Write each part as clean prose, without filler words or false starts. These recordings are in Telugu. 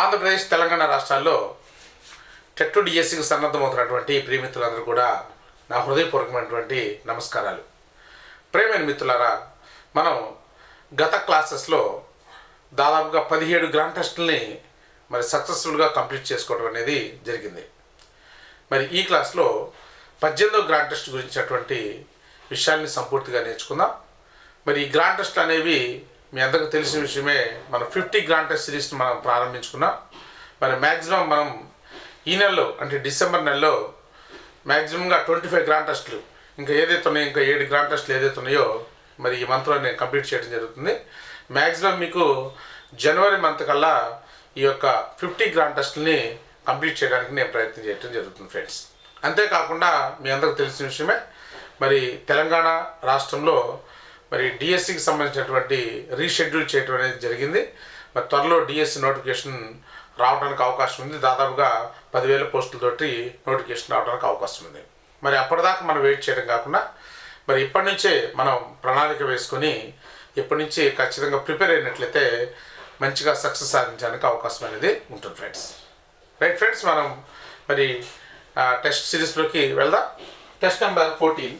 ఆంధ్రప్రదేశ్ తెలంగాణ రాష్ట్రాల్లో టెట్ డిఎస్సికి సన్నద్ధమవుతున్నటువంటి ప్రియమిత్రులందరూ కూడా నా హృదయపూర్వకమైనటువంటి నమస్కారాలు. ప్రేమైన మిత్రులారా, మనం గత క్లాసెస్లో దాదాపుగా 17 గ్రాండ్ టెస్టుల్ని సక్సెస్ఫుల్గా కంప్లీట్ చేసుకోవడం అనేది జరిగింది. ఈ క్లాస్లో 18వ గ్రాండ్ టెస్ట్ గురించినటువంటి విషయాల్ని సంపూర్తిగా నేర్చుకుందాం. ఈ గ్రాండ్ టెస్ట్ అనేవి మీ అందరికీ తెలిసిన విషయమే. మనం 50 గ్రాండ్ టెస్ట్ సిరీస్ని మనం ప్రారంభించుకున్నాం. మ్యాక్సిమం మనం ఈ నెలలో అంటే డిసెంబర్ నెలలో మ్యాక్సిమంగా 25 గ్రాండ్ టెస్టులు ఇంకా ఏదైతే ఉన్నాయో, ఇంకా 7 గ్రాండ్ టెస్టులు ఏదైతే ఉన్నాయో ఈ మంత్లో నేను కంప్లీట్ చేయడం జరుగుతుంది. మ్యాక్సిమం మీకు జనవరి మంత్ కల్లా ఈ యొక్క 50 గ్రాండ్ టెస్టులని కంప్లీట్ చేయడానికి నేను ప్రయత్నం చేయడం జరుగుతుంది ఫ్రెండ్స్. అంతేకాకుండా మీ అందరికీ తెలిసిన విషయమే, తెలంగాణ రాష్ట్రంలో డిఎస్సికి సంబంధించినటువంటి రీషెడ్యూల్ చేయడం అనేది జరిగింది. త్వరలో డిఎస్సి నోటిఫికేషన్ రావడానికి అవకాశం ఉంది. దాదాపుగా 10,000 పోస్టులతోటి నోటిఫికేషన్ రావడానికి అవకాశం ఉంది. అప్పటిదాకా మనం వెయిట్ చేయడం కాకుండా ఇప్పటి నుంచే మనం ప్రణాళిక వేసుకొని ఇప్పటి నుంచి ఖచ్చితంగా ప్రిపేర్ అయినట్లయితే మంచిగా సక్సెస్ సాధించడానికి అవకాశం అనేది ఉంటుంది ఫ్రెండ్స్. రైట్ ఫ్రెండ్స్, మనం టెస్ట్ సిరీస్లోకి వెళ్దాం. Test number 14.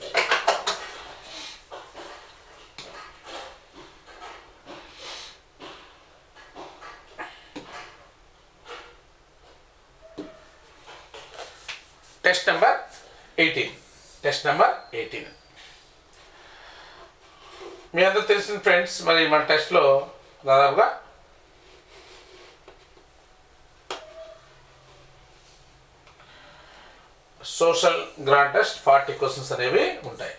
Test number 18. Test number 18 మీ అందరూ తెలిసిన ఫ్రెండ్స్. మన టెస్ట్లో దాదాపుగా సోషల్ గ్రాండ్ టెస్ట్ 40 క్వశ్చన్స్ అనేవి ఉంటాయి.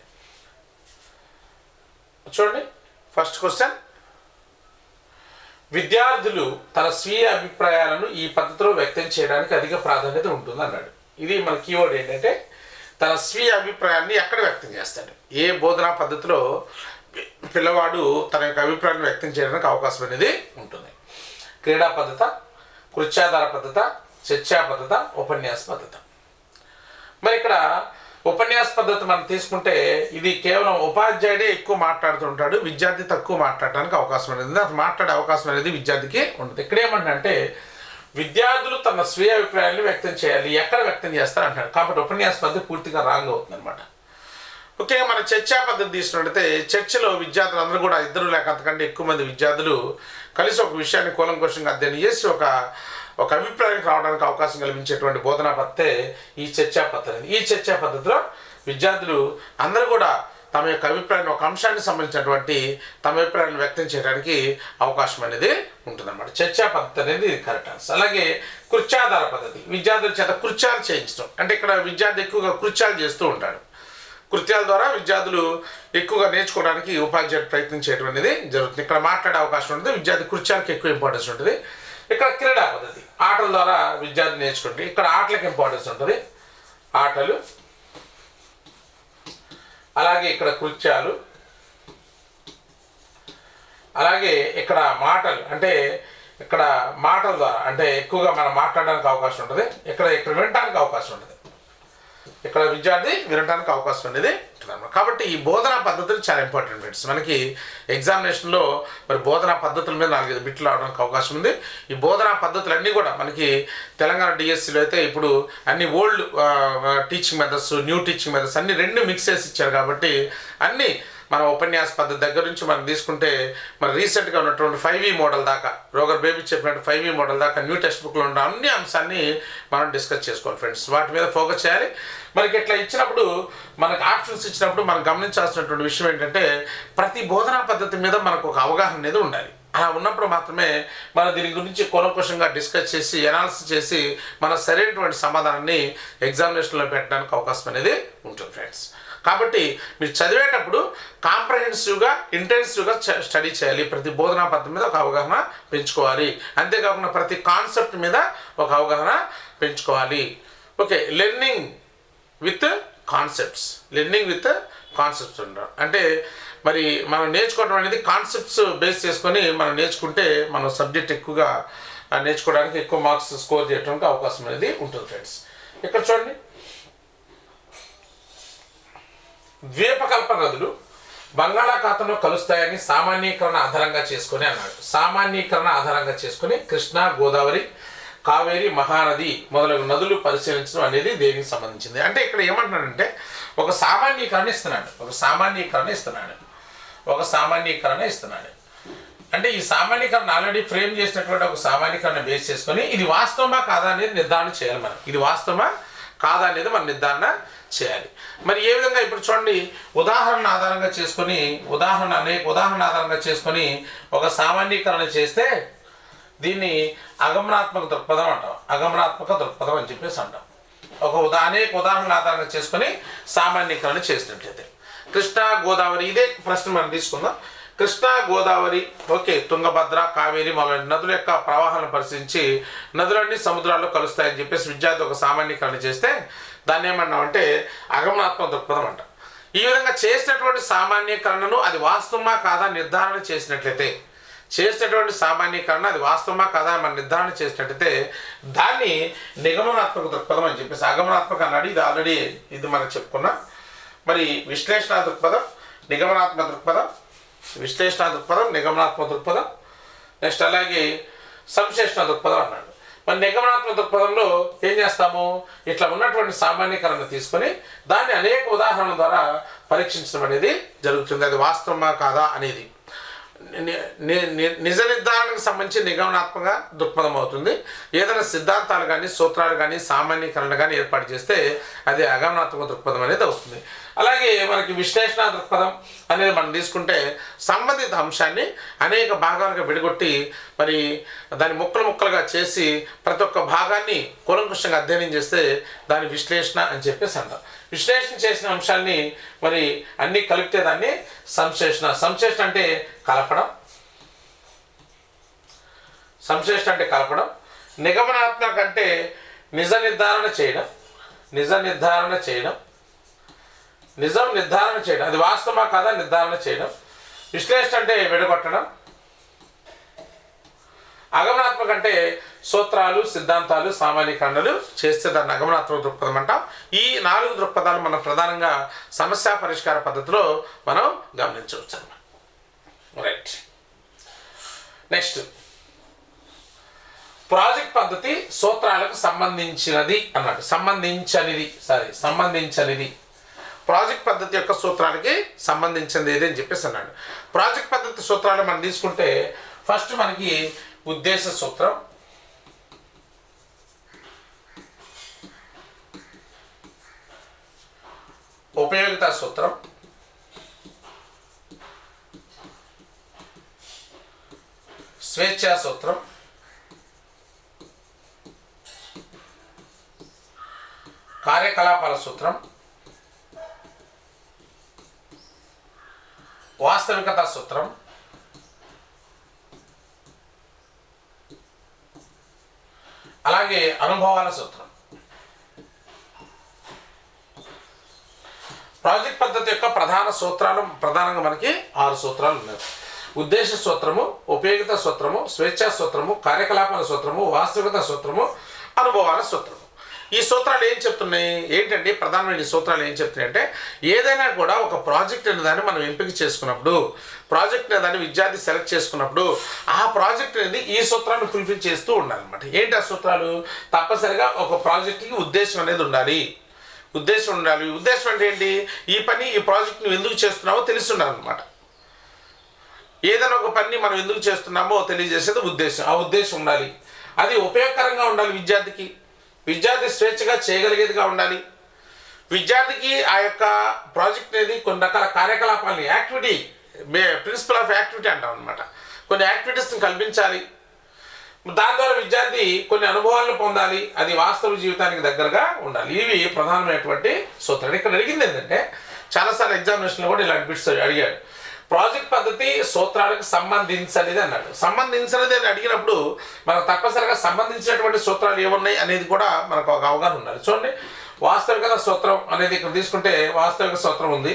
చూడండి, ఫస్ట్ క్వశ్చన్: విద్యార్థులు తన స్వీయ అభిప్రాయాలను ఈ పద్ధతిలో వ్యక్తం చేయడానికి అధిక ప్రాధాన్యత ఉంటుంది అన్నాడు. ఇది మన కీవర్డ్ ఏంటంటే తన స్వీయ అభిప్రాయాన్ని ఎక్కడ వ్యక్తం చేస్తాడు, ఏ బోధనా పద్ధతిలో పిల్లవాడు తన యొక్క అభిప్రాయాన్ని వ్యక్తం చేయడానికి అవకాశం అనేది ఉంటుంది. క్రీడా పద్ధత, కృత్యాధార పద్ధత, చర్చా పద్ధత, ఉపన్యాస పద్ధత. ఇక్కడ ఉపన్యాస పద్ధతి మనం తీసుకుంటే ఇది కేవలం ఉపాధ్యాయుడే ఎక్కువ మాట్లాడుతుంటాడు, విద్యార్థి తక్కువ మాట్లాడడానికి అవకాశం అనేది, అసలు మాట్లాడే అవకాశం అనేది విద్యార్థికి ఉంటుంది. ఇక్కడ ఏమంటే విద్యార్థులు తమ స్వీయ అభిప్రాయాన్ని వ్యక్తం చేయాలి, ఎక్కడ వ్యక్తం చేస్తారు అంటాడు. కాబట్టి ఉపన్యాస పద్ధతి పూర్తిగా రాంగ్ అవుతుంది అనమాట. ముఖ్యంగా మన చర్చా పద్ధతి తీసుకున్నట్టయితే చర్చలో విద్యార్థులు అందరూ కూడా 2 లేక అంతకంటే ఎక్కువ మంది విద్యార్థులు కలిసి ఒక విషయాన్ని కూలంకషంగా అధ్యయనం చేసి ఒక అభిప్రాయానికి రావడానికి అవకాశం కల్పించేటువంటి బోధనా పద్ధతే ఈ చర్చా పద్ధతి. ఈ చర్చా పద్ధతిలో విద్యార్థులు అందరూ కూడా తమ యొక్క అభిప్రాయాన్ని, ఒక అంశానికి సంబంధించినటువంటి తమ అభిప్రాయాన్ని వ్యక్తం చేయడానికి అవకాశం అనేది ఉంటుందన్నమాట. చర్చా పద్ధతి అనేది కరెక్ట్ ఆన్సర్. అలాగే కృత్యాధార పద్ధతి, విద్యార్థుల చేత కృత్యాలు చేయించడం. అంటే ఇక్కడ విద్యార్థి ఎక్కువగా కృత్యాలు చేస్తూ ఉంటాడు. కృత్యాల ద్వారా విద్యార్థులు ఎక్కువగా నేర్చుకోవడానికి ఉపాధ్యాయుడు ప్రయత్నం చేయడం అనేది జరుగుతుంది. ఇక్కడ మాట్లాడే అవకాశం ఉంటుంది, విద్యార్థి కృత్యాలకు ఎక్కువ ఇంపార్టెన్స్ ఉంటుంది. ఇక్కడ క్రీడా పద్ధతి, ఆటల ద్వారా విద్యార్థి నేర్చుకుంటే ఇక్కడ ఆటలకు ఇంపార్టెన్స్ ఉంటుంది, ఆటలు. అలాగే ఇక్కడ కృత్యాలు, అలాగే ఇక్కడ మాటలు. అంటే ఇక్కడ మాటల ద్వారా అంటే ఎక్కువగా మనం మాట్లాడడానికి అవకాశం ఉంటుంది, ఇక్కడ వినడానికి అవకాశం ఉంటుంది, ఇక్కడ విద్యార్థి వినడానికి అవకాశం అనేది ఉంటుంది. కాబట్టి ఈ బోధనా పద్ధతులు చాలా ఇంపార్టెంట్ ఫ్రెండ్స్. మనకి ఎగ్జామినేషన్లో బోధనా పద్ధతుల మీద 4-5 బిట్లు రావడానికి అవకాశం ఉంది. ఈ బోధనా పద్ధతులు అన్నీ కూడా మనకి తెలంగాణ డిఎస్సిలో అయితే ఇప్పుడు అన్ని old teaching methods, new teaching methods అన్ని 2 మిక్స్ చేసి ఇచ్చారు. కాబట్టి అన్నీ మన ఉపన్యాస పద్ధతి దగ్గర నుంచి మనం తీసుకుంటే రీసెంట్గా ఉన్నటువంటి 5E మోడల్ దాకా, రోగర్ బేబీ చెప్పినట్టు 5E మోడల్ దాకా న్యూ టెక్స్ట్ బుక్లో ఉన్న అన్ని అంశాన్ని మనం డిస్కస్ చేసుకోవాలి ఫ్రెండ్స్. వాటి మీద ఫోకస్ చేయాలి. ఇట్లా ఇచ్చినప్పుడు మనకు ఆప్షన్స్ ఇచ్చినప్పుడు మనం గమనించాల్సినటువంటి విషయం ఏంటంటే ప్రతి బోధనా పద్ధతి మీద మనకు ఒక అవగాహన అనేది ఉండాలి. అలా ఉన్నప్పుడు మాత్రమే మనం దీని గురించి కూలంకషంగా డిస్కస్ చేసి అనాలిసిస్ చేసి మన సరైనటువంటి సమాధానాన్ని ఎగ్జామినేషన్లో పెట్టడానికి అవకాశం అనేది ఉంటుంది ఫ్రెండ్స్. కాబట్టి మీరు చదివేటప్పుడు కాంప్రహెన్సివ్గా, ఇంటెన్సివ్గా స్టడీ చేయాలి. ప్రతి బోధనా పద్ధతి మీద ఒక అవగాహన పెంచుకోవాలి. అంతేకాకుండా ప్రతి కాన్సెప్ట్ మీద ఒక అవగాహన పెంచుకోవాలి. ఓకే, లెర్నింగ్ విత్ కాన్సెప్ట్స్ ఉండడం అంటే మనం నేర్చుకోవడం అనేది కాన్సెప్ట్స్ బేస్ చేసుకొని మనం నేర్చుకుంటే మన సబ్జెక్ట్ ఎక్కువగా నేర్చుకోవడానికి ఎక్కువ మార్క్స్ స్కోర్ చేయడానికి అవకాశం అనేది ఉంటుంది ఫ్రెండ్స్. ఇక్కడ చూడండి, ద్వీపకల్ప నదులు బంగాళాఖాతంలో కలుస్తాయని సామాన్యీకరణ ఆధారంగా చేసుకుని అన్నాడు. సామాన్యీకరణ ఆధారంగా చేసుకుని కృష్ణా, గోదావరి, కావేరి మహానది మొదలగు నదులు పరిశీలించడం అనేది దేనికి సంబంధించింది అంటే ఇక్కడ ఏమంటున్నాడంటే ఒక సామాన్యీకరణ ఇస్తున్నాడు అంటే ఈ సామాన్యీకరణ ఆల్రెడీ ఫ్రేమ్ చేసినటువంటి ఒక సామాన్యీకరణ బేస్ చేసుకొని ఇది వాస్తవమా కాదా అనేది నిర్ధారణ చేయాలి మనం. ఇది వాస్తవమా కాదా అనేది మనం నిర్ధారణ చేయాలి. మరి ఏ విధంగా ఇప్పుడు చూడండి, అనేక ఉదాహరణ ఆధారంగా చేసుకొని ఒక సామాన్యీకరణ చేస్తే దీన్ని అగమనాత్మక దృక్పథం అంటాం. అని చెప్పేసి అంటాం. అనేక ఉదాహరణ ఆధారంగా చేసుకొని సామాన్యీకరణ చేసినట్లయితే కృష్ణా గోదావరి, ఇదే ప్రశ్న మనం తీసుకుందాం. కృష్ణా గోదావరి, ఓకే, తుంగభద్ర, కావేరి మొదలైన నదుల యొక్క ప్రవాహాలను పరిశీలించి నదులన్నీ సముద్రాల్లో కలుస్తాయని చెప్పేసి విద్యార్థి ఒక సామాన్యీకరణ చేస్తే దాన్ని ఏమన్నామంటే అగమనాత్మక దృక్పథం అంట. ఈ విధంగా చేసినటువంటి సామాన్యీకరణను అది వాస్తవమా కాదా నిర్ధారణ చేసినట్లయితే అది వాస్తవమా కాదా మనం నిర్ధారణ చేసినట్లయితే దాన్ని నిగమనాత్మక దృక్పథం అని చెప్పేసి అగమనాత్మక అన్నాడు. ఇది ఆల్రెడీ మనం చెప్పుకున్నాం. మరి విశ్లేషణ దృక్పథం, నిగమనాత్మక దృక్పథం, నిగమనాత్మక దృక్పథం, నెక్స్ట్ అలాగే సంశ్లేషణ దృక్పథం అన్నాడు. మరి నిగమనాత్మక దృక్పథంలో ఏం చేస్తాము, ఇట్లా ఉన్నటువంటి సామాన్యీకరణ తీసుకొని దాన్ని అనేక ఉదాహరణల ద్వారా పరీక్షించడం అనేది జరుగుతుంది. అది వాస్తవమా కాదా అనేది నిజ నిర్ధారణకు సంబంధించి నిగమనాత్మక దృక్పథం అవుతుంది. ఏదైనా సిద్ధాంతాలు కానీ సూత్రాలు కానీ సామాన్యీకరణ కానీ ఏర్పాటు చేస్తే అది అగమనాత్మక దృక్పథం అనేది అవుతుంది. అలాగే మనకి విశ్లేషణ దృక్పథం అనేది మనం తీసుకుంటే సంబంధిత అంశాన్ని అనేక భాగాలుగా విడగొట్టి మరి దాన్ని ముక్కలుగా చేసి ప్రతి ఒక్క భాగాన్ని కూలంకషంగా అధ్యయనం చేస్తే దాని విశ్లేషణ అని చెప్పేసి అంటాం. విశ్లేషణ చేసిన అంశాన్ని మరి అన్నీ కలిపితే దాన్ని సంశ్లేషణ అంటే కలపడం. నిగమనాత్మక అంటే నిజ నిర్ధారణ చేయడం, అది వాస్తవమా కాదా నిర్ధారణ చేయడం. విశ్లేషణ అంటే విడగొట్టడం. అగమనాత్మక అంటే సూత్రాలు, సిద్ధాంతాలు, సామాన్యీకరణలు చేస్తే దాన్ని అగమనాత్మక దృక్పథం అంటాం. ఈ 4 దృక్పథాలు మనం ప్రధానంగా సమస్య పరిష్కార పద్ధతిలో మనం గమనించవచ్చు అన్నమాట. రైట్. నెక్స్ట్, ప్రాజెక్ట్ పద్ధతి సూత్రాలకు సంబంధించినది అన్నాడు. సంబంధించనిది ప్రాజెక్ట్ పద్ధతి యొక్క సూత్రాలకి సంబంధించింది ఏది అని చెప్పేసి అన్నాడు. ప్రాజెక్ట్ పద్ధతి సూత్రాలు మనం తీసుకుంటే ఫస్ట్ మనకి ఉద్దేశ సూత్రం, ఉపయోగిత సూత్రం, స్వేచ్ఛా సూత్రం, కార్యకలాపాల సూత్రం, వాస్తవికత సూత్రం, అలాగే అనుభవాల సూత్రం. ప్రాజెక్ట్ పద్ధతి యొక్క ప్రధానంగా మనకి 6 సూత్రాలు ఉన్నాయి. ఉద్దేశ సూత్రము, ఉపయోగిత సూత్రము, స్వేచ్ఛా సూత్రము, కార్యకలాపాల సూత్రము, వాస్తవికత సూత్రము, అనుభవాల సూత్రము. ఈ సూత్రాలు ఏం చెప్తున్నాయి ఏంటంటే, ప్రధానమైన ఈ సూత్రాలు ఏం చెప్తున్నాయి అంటే, ఏదైనా కూడా ఒక ప్రాజెక్ట్ అనే దాన్ని మనం ఎంపిక చేసుకున్నప్పుడు, ప్రాజెక్ట్ అనే దాన్ని విద్యార్థి సెలెక్ట్ చేసుకున్నప్పుడు ఆ ప్రాజెక్ట్ అనేది ఈ సూత్రాన్ని ఫుల్ఫిల్ చేస్తూ ఉండాలన్నమాట. ఏంటి ఆ సూత్రాలు? తప్పనిసరిగా ఒక ప్రాజెక్ట్కి ఉద్దేశం అనేది ఉండాలి. ఉద్దేశం అంటే ఏంటి? ఈ ప్రాజెక్ట్ నువ్వు ఎందుకు చేస్తున్నావో తెలిసి ఉండాలన్నమాట. ఏదైనా ఒక పని మనం ఎందుకు చేస్తున్నామో తెలియజేసేది ఉద్దేశం. ఆ ఉద్దేశం ఉండాలి. అది ఉపయోగకరంగా ఉండాలి. విద్యార్థి స్వేచ్ఛగా చేయగలిగేదిగా ఉండాలి. విద్యార్థికి ఆ యొక్క ప్రాజెక్ట్ అనేది కొన్ని రకాల కార్యకలాపాలని, ప్రిన్సిపల్ ఆఫ్ యాక్టివిటీ అంటాం అనమాట. కొన్ని యాక్టివిటీస్ని కల్పించాలి. దాని ద్వారా విద్యార్థి కొన్ని అనుభవాలను పొందాలి. అది వాస్తవ జీవితానికి దగ్గరగా ఉండాలి. ఇవి ప్రధానమైనటువంటి సూత్రాలు. ఇక్కడ అడిగింది ఏంటంటే, చాలాసార్లు ఎగ్జామినేషన్లో కూడా ఇలాంటి బిట్స్ అడిగాడు. ప్రాజెక్ట్ పద్ధతి సూత్రాలకు సంబంధించినది అన్నాడు. సంబంధించినది అని అడిగినప్పుడు మనకు తప్పనిసరిగా సంబంధించినటువంటి సూత్రాలు ఏమున్నాయి అనేది కూడా మనకు ఒక అవగాహన ఉండాలి. చూడండి, వాస్తవికత సూత్రం అనేది ఇక్కడ తీసుకుంటే వాస్తవిక సూత్రం ఉంది.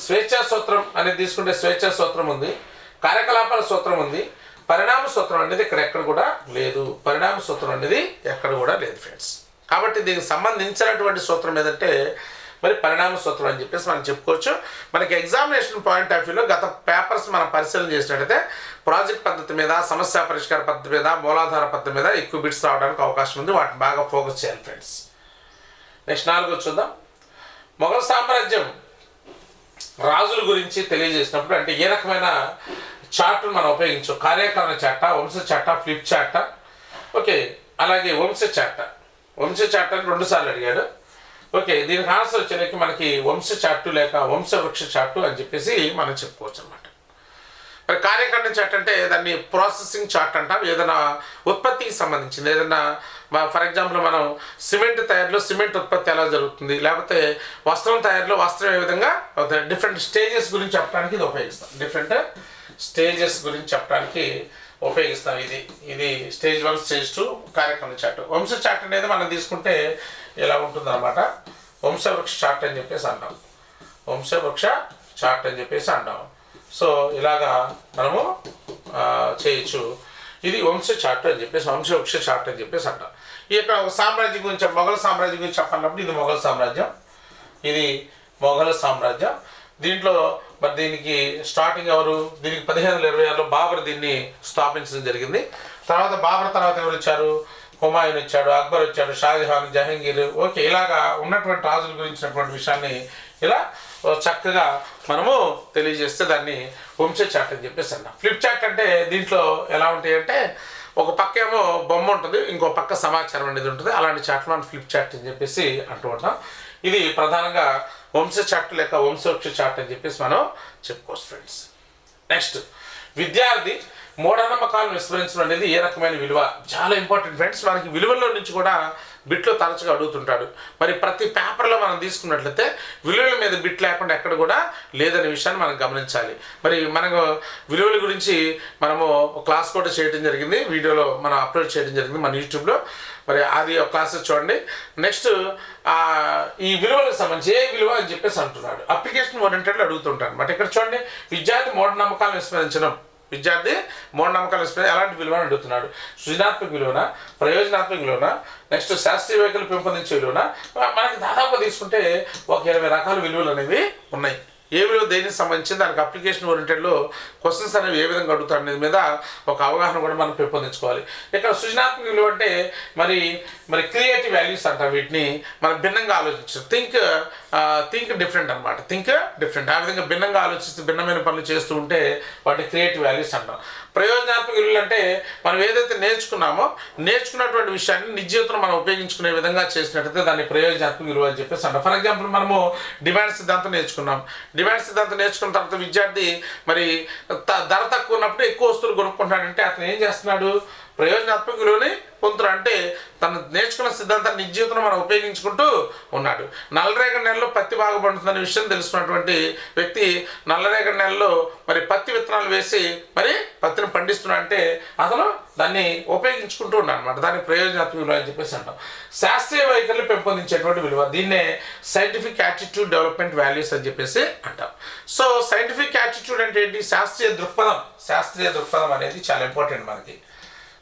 స్వేచ్ఛా సూత్రం అనేది తీసుకుంటే స్వేచ్ఛా సూత్రం ఉంది. కార్యకలాపాల సూత్రం ఉంది. పరిణామ సూత్రం అనేది ఎక్కడ కూడా లేదు. ఫ్రెండ్స్. కాబట్టి దీనికి సంబంధించినటువంటి సూత్రం ఏదంటే మరి పరిణామ సూత్రం అని చెప్పేసి మనం చెప్పుకోవచ్చు. మనకి ఎగ్జామినేషన్ పాయింట్ ఆఫ్ వ్యూలో గత పేపర్స్ మనం పరిశీలన చేసినట్టయితే ప్రాజెక్ట్ పద్ధతి మీద, సమస్య పరిష్కార పద్ధతి మీద, మూలాధార పద్ధతి మీద ఎక్కువ బిట్స్ రావడానికి అవకాశం ఉంది. వాటిని బాగా ఫోకస్ చేయాలి ఫ్రెండ్స్. నెక్స్ట్ 4 చూద్దాం. మొఘల్ సామ్రాజ్యం రాజుల గురించి తెలియజేసినప్పుడు అంటే ఏ రకమైన చార్ట్ను మనం ఉపయోగించు? కార్యకారణ చార్ట, వంశ చార్ట, ఫ్లిప్ చార్ట, ఓకే, అలాగే వంశ చార్ట. వంశ చార్ట్ అని 2 సార్లు అడిగాడు. ఓకే, దీనికి ఆన్సర్ వచ్చేసరికి మనకి వంశ చార్టు లేక వంశవృక్ష చార్టు అని చెప్పేసి మనం చెప్పుకోవచ్చు అనమాట. మరి కార్యకారణ చార్ట్ అంటే దాన్ని ప్రాసెసింగ్ చార్ట్ అంటాం. ఏదైనా ఉత్పత్తికి సంబంధించింది, ఏదైనా ఫర్ ఎగ్జాంపుల్ మనం సిమెంట్ తయారీలో సిమెంట్ ఉత్పత్తి ఎలా జరుగుతుంది, లేకపోతే వస్త్రం తయారీలో వస్త్రం ఏ విధంగా డిఫరెంట్ స్టేజెస్ గురించి చెప్పడానికి ఇది ఉపయోగిస్తాం. డిఫరెంట్ స్టేజెస్ గురించి చెప్పడానికి ఉపయోగిస్తాం. ఇది స్టేజ్ 1, స్టేజ్ 2 కార్యక్రమం చార్ట్. వంశ చార్ట్ అనేది మనం తీసుకుంటే ఇలా ఉంటుంది అనమాట. వంశవృక్ష చార్ట్ అని చెప్పేసి అంటాం. వంశవృక్ష చార్ట్ అని చెప్పేసి అంటాం. సో ఇలాగా మనము చేయొచ్చు. ఇది వంశ చార్ట్ అని చెప్పేసి, వంశవృక్ష చార్ట్ అని చెప్పేసి అంటాం. ఈ యొక్క సామ్రాజ్యం గురించి, మొఘల్ సామ్రాజ్యం గురించి చెప్పాలన్నప్పుడు ఇది మొఘల్ సామ్రాజ్యం, ఇది మొఘల్ సామ్రాజ్యం. దీంట్లో మరి దీనికి స్టార్టింగ్ ఎవరు? దీనికి 1526లో బాబర్ దీన్ని స్థాపించడం జరిగింది. తర్వాత బాబర్ తర్వాత ఎవరు వచ్చారు? హుమాయూన్ వచ్చాడు, అక్బర్ వచ్చాడు, షాజహాన్, జహంగీర్. ఓకే, ఇలాగా ఉన్నటువంటి రాజుల గురించినటువంటి విషయాన్ని ఇలా చక్కగా మనము తెలియజేస్తే దాన్ని వంశ చార్ట్ అని చెప్పేసి అన్నాం. ఫ్లిప్ చార్ట్ అంటే దీంట్లో ఎలా ఉంటాయి అంటే ఒక పక్క ఏమో బొమ్మ ఉంటుంది, ఇంకో పక్క సమాచారం అనేది ఉంటుంది. అలాంటి చార్ట్ మనం ఫ్లిప్ చార్ట్ అని చెప్పేసి అంటూ ఉంటాం. ఇది ప్రధానంగా వంశ చార్ట్ లేక వంశవృక్ష చార్ట్ అని చెప్పేసి మనం చెప్పుకోవచ్చు ఫ్రెండ్స్. నెక్స్ట్, విద్యార్థి మూఢనమ్మకాలను విస్మరించడం అనేది ఏ రకమైన విలువ? చాలా ఇంపార్టెంట్ ఫ్రెండ్స్. మనకి విలువల్లో నుంచి కూడా బిట్లు తరచుగా అడుగుతుంటాడు. మరి ప్రతి పేపర్లో మనం తీసుకున్నట్లయితే విలువల మీద బిట్ లేకుండా ఎక్కడ కూడా లేదనే విషయాన్ని మనం గమనించాలి. మరి మనకు విలువల గురించి మనము క్లాస్ కూడా చేయడం జరిగింది, వీడియోలో మనం అప్లోడ్ చేయడం జరిగింది మన యూట్యూబ్లో. మరి అది ఒక క్లాస్ చూడండి. నెక్స్ట్, ఈ విలువలకు సంబంధించి ఏ విలువ అని చెప్పేసి అంటున్నాడు. అప్లికేషన్ ఓరియంటెడ్లో అడుగుతుంటాడు అనమాట. ఇక్కడ చూడండి, విద్యార్థి మూఢనమ్మకాలను విస్మరించడం. విద్యార్థి మూఢనమ్మకాలు విస్మరించడం ఎలాంటి విలువని అడుగుతున్నాడు? సృజనాత్మక విలువన, ప్రయోజనాత్మక విలువన, నెక్స్ట్ శాస్త్రీయ వైఖరి పెంపొందించే విలువన. మనకి దాదాపు తీసుకుంటే ఒక 20 రకాల విలువలు అనేవి ఉన్నాయి. ఏ విలువ దేనికి సంబంధించి దానికి అప్లికేషన్ ఓరియంటెడ్లో క్వశ్చన్స్ అనేవి ఏ విధంగా అడుగుతాడు అనేది మీద ఒక అవగాహన కూడా మనం పెంపొందించుకోవాలి. ఇక్కడ సృజనాత్మక విలువ అంటే మరి క్రియేటివ్ వాల్యూస్ అంటాం. వీటిని మనం భిన్నంగా ఆలోచించు, థింక్ డిఫరెంట్ అనమాట. థింక్ డిఫరెంట్, ఆ విధంగా భిన్నంగా ఆలోచిస్తూ భిన్నమైన పనులు చేస్తూ ఉంటే వాటిని క్రియేటివ్ వాల్యూస్ అంటాం. ప్రయోజనాత్మక విలువలు అంటే మనం ఏదైతే నేర్చుకున్నటువంటి విషయాన్ని నిజ జీవితంలో మనం ఉపయోగించుకునే విధంగా చేసినట్టయితే దాన్ని ప్రయోజనాత్మక విలువ అని చెప్పేసి అంటాం. ఫర్ ఎగ్జాంపుల్, మనము డిమాండ్ సిద్ధాంతం నేర్చుకున్నాం. డిమాండ్ సిద్ధాంతం నేర్చుకున్న తర్వాత విద్యార్థి మరి ధర తక్కువ ఉన్నప్పుడు ఎక్కువ వస్తువులు కొనుక్కుంటాడంటే అతను ఏం చేస్తున్నాడు? ప్రయోజనాత్మక విలువని పొందుతాడు. అంటే తను నేర్చుకున్న సిద్ధాంతాన్ని నిజ జీవితంలో మనం ఉపయోగించుకుంటూ ఉన్నాడు. నల్లరేగడి నెలలో పత్తి బాగా పండుతుందనే విషయం తెలుసుకున్నటువంటి వ్యక్తి నల్లరేగడి నెలలో మరి పత్తి విత్తనాలు వేసి మరి పత్తిని పండిస్తున్నాడు అంటే అతను దాన్ని ఉపయోగించుకుంటూ ఉన్నాడు అనమాట. దానికి ప్రయోజనాత్మక విలువ అని చెప్పేసి అంటాం. శాస్త్రీయ వైఖరిని పెంపొందించేటువంటి విలువ, దీన్నే సైంటిఫిక్ యాటిట్యూడ్ డెవలప్మెంట్ వాల్యూస్ అని చెప్పేసి అంటాం. సో సైంటిఫిక్ యాటిట్యూడ్ అంటే ఏంటి? శాస్త్రీయ దృక్పథం అనేది చాలా ఇంపార్టెంట్ మనకి.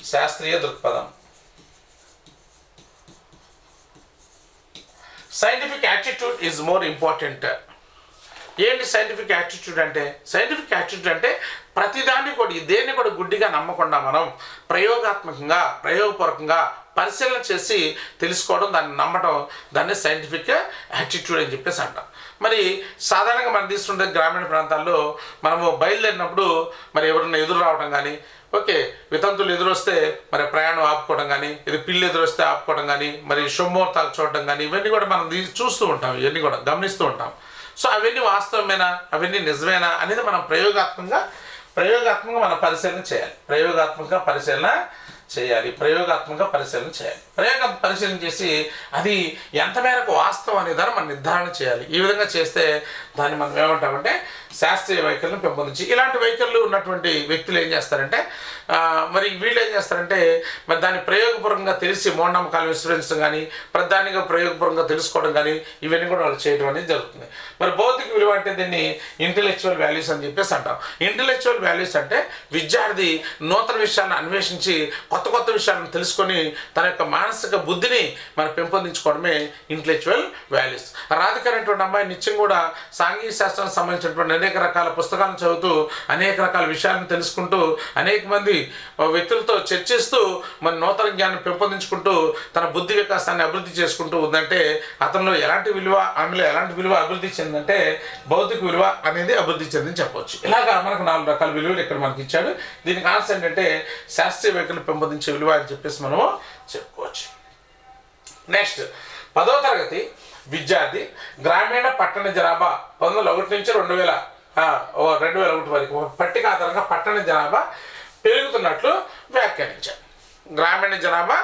శాస్త్రీయ దృక్పథం, scientific attitude is more important. ఏంటి సైంటిఫిక్ యాటిట్యూడ్ అంటే? సైంటిఫిక్ యాటిట్యూడ్ అంటే ప్రతిదాన్ని కూడా దేన్ని కూడా గుడ్డిగా నమ్మకుండా మనం ప్రయోగపూర్వకంగా పరిశీలన చేసి తెలుసుకోవడం, దాన్ని నమ్మటం, దాన్ని సైంటిఫిక్ యాటిట్యూడ్ అని చెప్పేసి అంటాం. మరి సాధారణంగా మనం తీసుకుంటే గ్రామీణ ప్రాంతాల్లో మనము బయలుదేరినప్పుడు మరి ఎవరైనా ఎదురు రావడం కానీ, ఓకే, వితంతులు ఎదురొస్తే మరి ప్రయాణం ఆపుకోవడం కానీ, ఇది పిల్లి ఎదురొస్తే ఆపుకోవడం కానీ, మరి శుభముహూర్తాలు చూడడం కానీ, ఇవన్నీ కూడా మనం చూస్తూ ఉంటాం, ఇవన్నీ కూడా గమనిస్తూ ఉంటాం. సో అవన్నీ వాస్తవమేనా, అవన్నీ నిజమేనా అనేది మనం ప్రయోగాత్మకంగా మనం పరిశీలన చేయాలి. ప్రయోగాత్మక పరిశీలన చేయాలి. పరిశీలన చేసి అది ఎంత మేరకు వాస్తవం అనే దాన్ని మనం నిర్ధారణ చేయాలి. ఈ విధంగా చేస్తే దాన్ని మనం ఏమంటామంటే శాస్త్రీయ వైఖరిని పెంపొందించి, ఇలాంటి వైఖరులు ఉన్నటువంటి వ్యక్తులు ఏం చేస్తారంటే మరి వీళ్ళు ఏం చేస్తారంటే మరి దాన్ని ప్రయోగపూర్వకంగా తెలిసి మూఢనమ్మకాలు విస్మరించడం కానీ, ప్రధానంగా ప్రయోగపూర్వకంగా తెలుసుకోవడం కానీ, ఇవన్నీ కూడా వాళ్ళు చేయడం అనేది జరుగుతుంది. మరి భౌతిక విలువ అంటే దీన్ని ఇంటెలెక్చువల్ వాల్యూస్ అని చెప్పేసి అంటాం. ఇంటెలెక్చువల్ వాల్యూస్ అంటే విద్యార్థి నూతన విషయాన్ని అన్వేషించి కొత్త విషయాలను తెలుసుకొని తన యొక్క మానసిక బుద్ధిని మనం పెంపొందించుకోవడమే ఇంటలెక్చువల్ వాల్యూస్. రాధిక అనేటువంటి అమ్మాయి నిత్యం కూడా సాంఘిక శాస్త్రానికి సంబంధించినటువంటి అనేక రకాల పుస్తకాలను చదువుతూ అనేక రకాల విషయాలను తెలుసుకుంటూ అనేక మంది వ్యక్తులతో చర్చిస్తూ మన నూతన జ్ఞానం పెంపొందించుకుంటూ తన బుద్ధి వికాసాన్ని అభివృద్ధి చేసుకుంటూ ఉందంటే అతనిలో ఎలాంటి విలువ, ఆమెలో ఎలాంటి విలువ అభివృద్ధి చెందంటే భౌతిక విలువ అనేది అభివృద్ధి చెందని చెప్పవచ్చు. ఇలాగా మనకు 4 రకాల విలువలు ఇక్కడ మనకి ఇచ్చాడు. దీనికి ఆన్సర్ ఏంటంటే శాస్త్రీయ వైఖరిని పెంపొందించే విలువ అని చెప్పేసి మనము చెప్పుకోవచ్చు. నెక్స్ట్ 10వ తరగతి విద్యార్థి గ్రామీణ పట్టణ జనాభా 1901 నుంచి 2001 వరకు పట్టిక ఆధారంగా పట్టణ జనాభా పెరుగుతున్నట్లు వ్యాఖ్యానించారు. గ్రామీణ జనాభా,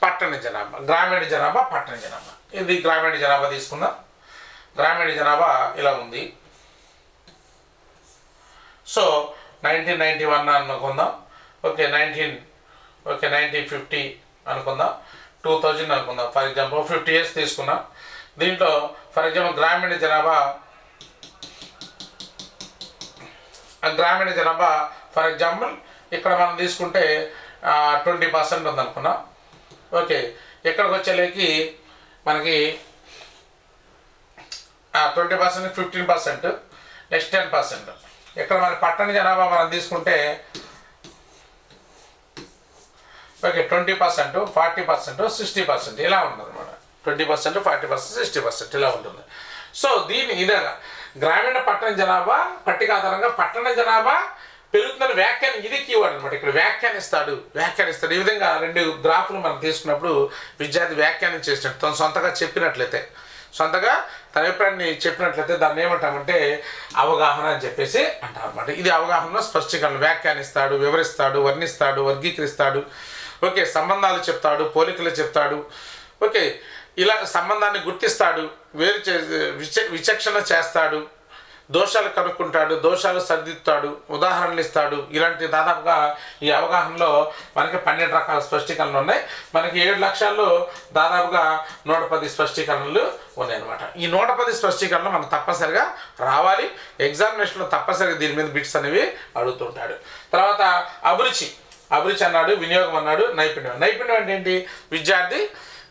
పట్టణ జనాభా, గ్రామీణ జనాభా, పట్టణ జనాభా. ఇది గ్రామీణ జనాభా తీసుకుందాం. గ్రామీణ జనాభా ఇలా ఉంది. సో 1991 అనుకుందాం. ఓకే 1950 అనుకుందాం, 2000 అనుకుందాం. ఫర్ ఎగ్జాంపుల్ 50 years తీసుకున్నాం. దీంట్లో ఫర్ ఎగ్జాంపుల్ గ్రామీణ జనాభా ఫర్ ఎగ్జాంపుల్ ఇక్కడ మనం తీసుకుంటే 20% ఉందనుకున్నాం. ఓకే ఇక్కడికి వచ్చేలేకి మనకి 20%, 15%, నెక్స్ట్ 10%. ఇక్కడ మరి పట్టణ జనాభా మనం తీసుకుంటే ఓకే 20%, 40%, 60% ఇలా ఉంటుంది అన్నమాట. 20%, 40%, 60% ఇలా ఉంటుంది. సో ఇదే గ్రామీణ పట్టణ జనాభా పట్టిక ఆధారంగా పట్టణ జనాభా పెరుగుతుందని ఇది కీవర్డ్ అనమాట. ఇక్కడ వ్యాఖ్యానిస్తాడు. ఈ విధంగా 2 గ్రాఫ్లు మనం తీసుకున్నప్పుడు విద్యార్థి వ్యాఖ్యానం చేసినట్టు తను సొంతగా చెప్పినట్లయితే, సొంతగా తన అభిప్రాయాన్ని చెప్పినట్లయితే దాన్ని ఏమంటామంటే అవగాహన అని చెప్పేసి అంటారు అనమాట. ఇది అవగాహనలో స్పష్టీకరణ. వ్యాఖ్యానిస్తాడు, వివరిస్తాడు, వర్ణిస్తాడు, వర్గీకరిస్తాడు. ఓకే సంబంధాలు చెప్తాడు, పోలికలు చెప్తాడు. ఓకే ఇలా సంబంధాన్ని గుర్తిస్తాడు, విచక్షణ చేస్తాడు, దోషాలు కనుక్కుంటాడు, దోషాలు సరిదిద్దుతాడు, ఉదాహరణలు ఇస్తాడు. ఇలాంటి దాదాపుగా ఈ అవగాహనలో మనకి 12 రకాల స్పష్టీకరణలు ఉన్నాయి. మనకి 7 లక్షల్లో దాదాపుగా 110 స్పష్టీకరణలు ఉన్నాయన్నమాట. ఈ 110 స్పష్టీకరణలు మనకు తప్పనిసరిగా రావాలి. ఎగ్జామినేషన్లో తప్పనిసరిగా దీని మీద బిట్స్ అనేవి అడుగుతుంటాడు. తర్వాత అభిరుచి అన్నాడు, వినియోగం అన్నాడు, నైపుణ్యం అంటే ఏంటి?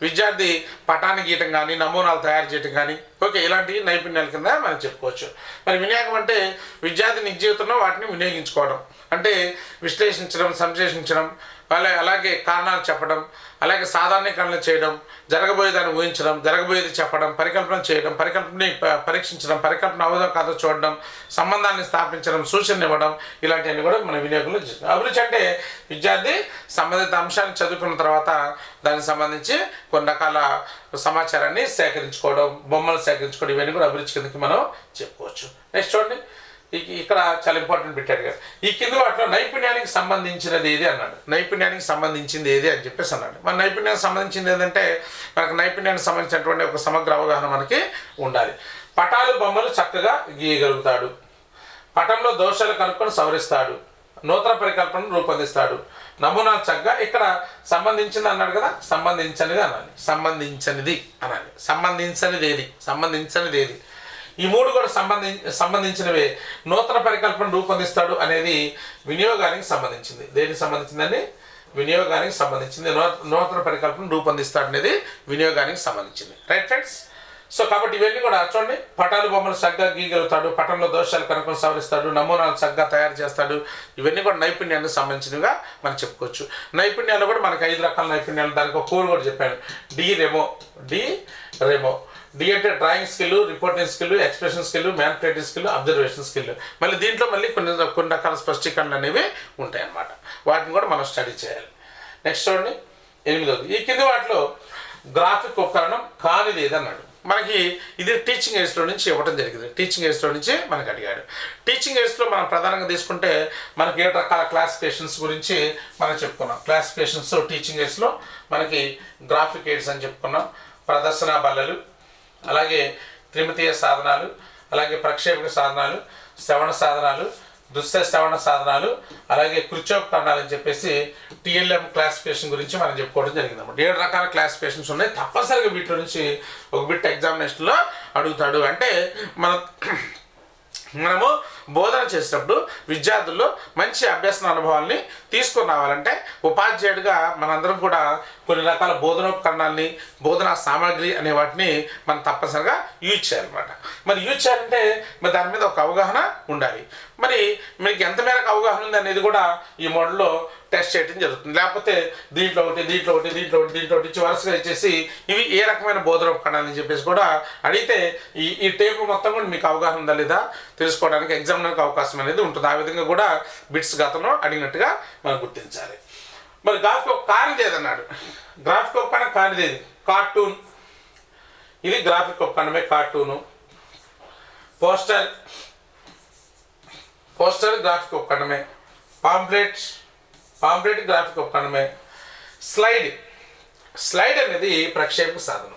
విద్యార్థి పటాన్ని గీయటం కానీ, నమూనాలు తయారు చేయటం కానీ, ఓకే ఇలాంటి నైపుణ్యాల కింద మనం చెప్పుకోవచ్చు. మరి వినియోగం అంటే విద్యార్థి నిజ జీవితంలో వాటిని వినియోగించుకోవడం, అంటే విశ్లేషించడం, సంశ్లేషించడం, అలాగే కారణాలు చెప్పడం, అలాగే సాధారణీకరణలు చేయడం, జరగబోయేదాన్ని ఊహించడం, జరగబోయేది చెప్పడం, పరికల్పన చేయడం, పరికల్పనని పరీక్షించడం, పరికల్పన అవదో కాదో చూడడం, సంబంధాన్ని స్థాపించడం, సూచనలు ఇవ్వడం, ఇలాంటివన్నీ కూడా మన వినియోగంలో చేస్తాం. అభిరుచి అంటే విద్యార్థి సంబంధిత అంశాన్ని చదువుకున్న తర్వాత దానికి సంబంధించి కొన్ని రకాల సమాచారాన్ని సేకరించుకోవడం, బొమ్మలు సేకరించుకోవడం, ఇవన్నీ కూడా అభిరుచి కిందకి మనం చెప్పుకోవచ్చు. నెక్స్ట్ చూడండి, ఇక్కడ చాలా ఇంపార్టెంట్ పెట్టాడు కదా. ఈ కింది వాటిలో నైపుణ్యానికి సంబంధించినది ఏది అన్నాడు. నైపుణ్యానికి సంబంధించింది ఏది అని చెప్పేసి అన్నాడు. మన నైపుణ్యానికి సంబంధించింది ఏంటంటే మనకు నైపుణ్యానికి సంబంధించినటువంటి ఒక సమగ్ర అవగాహన మనకి ఉండాలి. పటాలు, బొమ్మలు చక్కగా గీయగలుగుతాడు, పటంలో దోషాలు కనుక్కొని సవరిస్తాడు, నూతన పరికల్పనను రూపొందిస్తాడు, నమూనాలు చక్కగా. ఇక్కడ సంబంధించింది అన్నాడు కదా, సంబంధించనిది అనాలి, సంబంధించనిది ఏది. ఈ 3 కూడా సంబంధించినవే. నూతన పరికల్పన రూపొందిస్తాడు అనేది వినియోగానికి సంబంధించింది. దేనికి సంబంధించిందని? వినియోగానికి సంబంధించింది. నూతన పరికల్పన రూపొందిస్తాడు అనేది వినియోగానికి సంబంధించింది. Right friends? సో కాబట్టి ఇవన్నీ కూడా చూడండి, పటాలు, బొమ్మలు చక్కగా గీయగలుగుతాడు, పటంలో దోషాలు కనుక్కొని సవరిస్తాడు, నమూనాలు చక్కగా తయారు చేస్తాడు. ఇవన్నీ కూడా నైపుణ్యానికి సంబంధించినవిగా మనం చెప్పుకోవచ్చు. నైపుణ్యాలు కూడా మనకి 5 రకాల నైపుణ్యాలు. దానికి ఒక కోడ్ కూడా చెప్పాను, డి రెమో. డి అంటే drawing skill, reporting skill, expression skill, manipulative skill, observation skill. దీంట్లో కొన్ని రకాల స్పష్టీకరణలు అనేవి ఉంటాయి అన్నమాట. వాటిని కూడా మనం స్టడీ చేయాలి. నెక్స్ట్ చూడండి 8వది. ఈ కింది వాటిలో గ్రాఫిక్ ఉపకరణం కానిది ఏదన్నాడు. మనకి ఇది టీచింగ్ ఎయిడ్స్లో నుంచి ఇవ్వడం జరిగింది. టీచింగ్ ఎయిడ్స్లో నుంచి మనకు అడిగాడు. టీచింగ్ ఎయిడ్స్లో మనం ప్రధానంగా తీసుకుంటే మనకి 7 రకాల క్లాసిఫికేషన్స్ గురించి మనం చెప్పుకున్నాం. క్లాసిఫికేషన్స్ టీచింగ్ ఎయిడ్స్లో మనకి గ్రాఫిక్ ఎయిడ్స్ అని చెప్పుకున్నాం, ప్రదర్శన బల్లలు, అలాగే త్రిమితీయ సాధనాలు, అలాగే ప్రక్షేపక సాధనాలు, శ్రవణ సాధనాలు, దృశ్య శ్రవణ సాధనాలు, అలాగే కృత్యోపకరణాలు అని చెప్పేసి టిఎల్ఎం క్లాసిఫికేషన్ గురించి మనం చెప్పుకోవడం జరిగింది అన్నమాట. 7 రకాల క్లాసిఫికేషన్స్ ఉన్నాయి. తప్పనిసరిగా వీటి నుంచి ఒక బిట్ ఎగ్జామినేషన్లో అడుగుతాడు. అంటే మనం మనము బోధన చేసేటప్పుడు విద్యార్థుల్లో మంచి అభ్యసన అనుభవాల్ని తీసుకొని రావాలంటే ఉపాధ్యాయుడిగా మనందరం కూడా కొన్ని రకాల బోధనోపకరణాలని బోధనా సామాగ్రి అనే వాటిని మనం తప్పనిసరిగా యూజ్ చేయాలన్నమాట. మరి యూజ్ చేయాలంటే మరి దాని మీద ఒక అవగాహన ఉండాలి. మరి మీకు ఎంత మేరకు అవగాహన ఉంది అనేది కూడా ఈ మోడల్లో టెస్ట్ చేయడం జరుగుతుంది. లేకపోతే దీంట్లో ఒకటి ఇచ్చి వరుసగా ఇచ్చేసి ఇవి ఏ రకమైన బోధనోపకరణాలని చెప్పేసి కూడా అడిగితే ఈ టేబుల్ మొత్తం కూడా మీకు అవగాహన ఉందా లేదా తెలుసుకోవడానికి ఎగ్జామినర్కి అవకాశం అనేది ఉంటుంది. ఆ విధంగా కూడా బిట్స్ గతంలో అడిగినట్టుగా మనం గుర్తించాలి. మరి గ్రాఫిక్ ఒక కానిది ఏదన్నాడు. గ్రాఫిక్ ఉపకరణం కానిది ఏది? కార్టూన్. ఇది గ్రాఫిక్ ఉపకరణమే కార్టూను. పోస్టర్ గ్రాఫిక్ ఉపకరణమే. పాంప్లెట్ గ్రాఫిక్ ఉపకరణమే. స్లైడ్ అనేది ప్రక్షేపక సాధనం.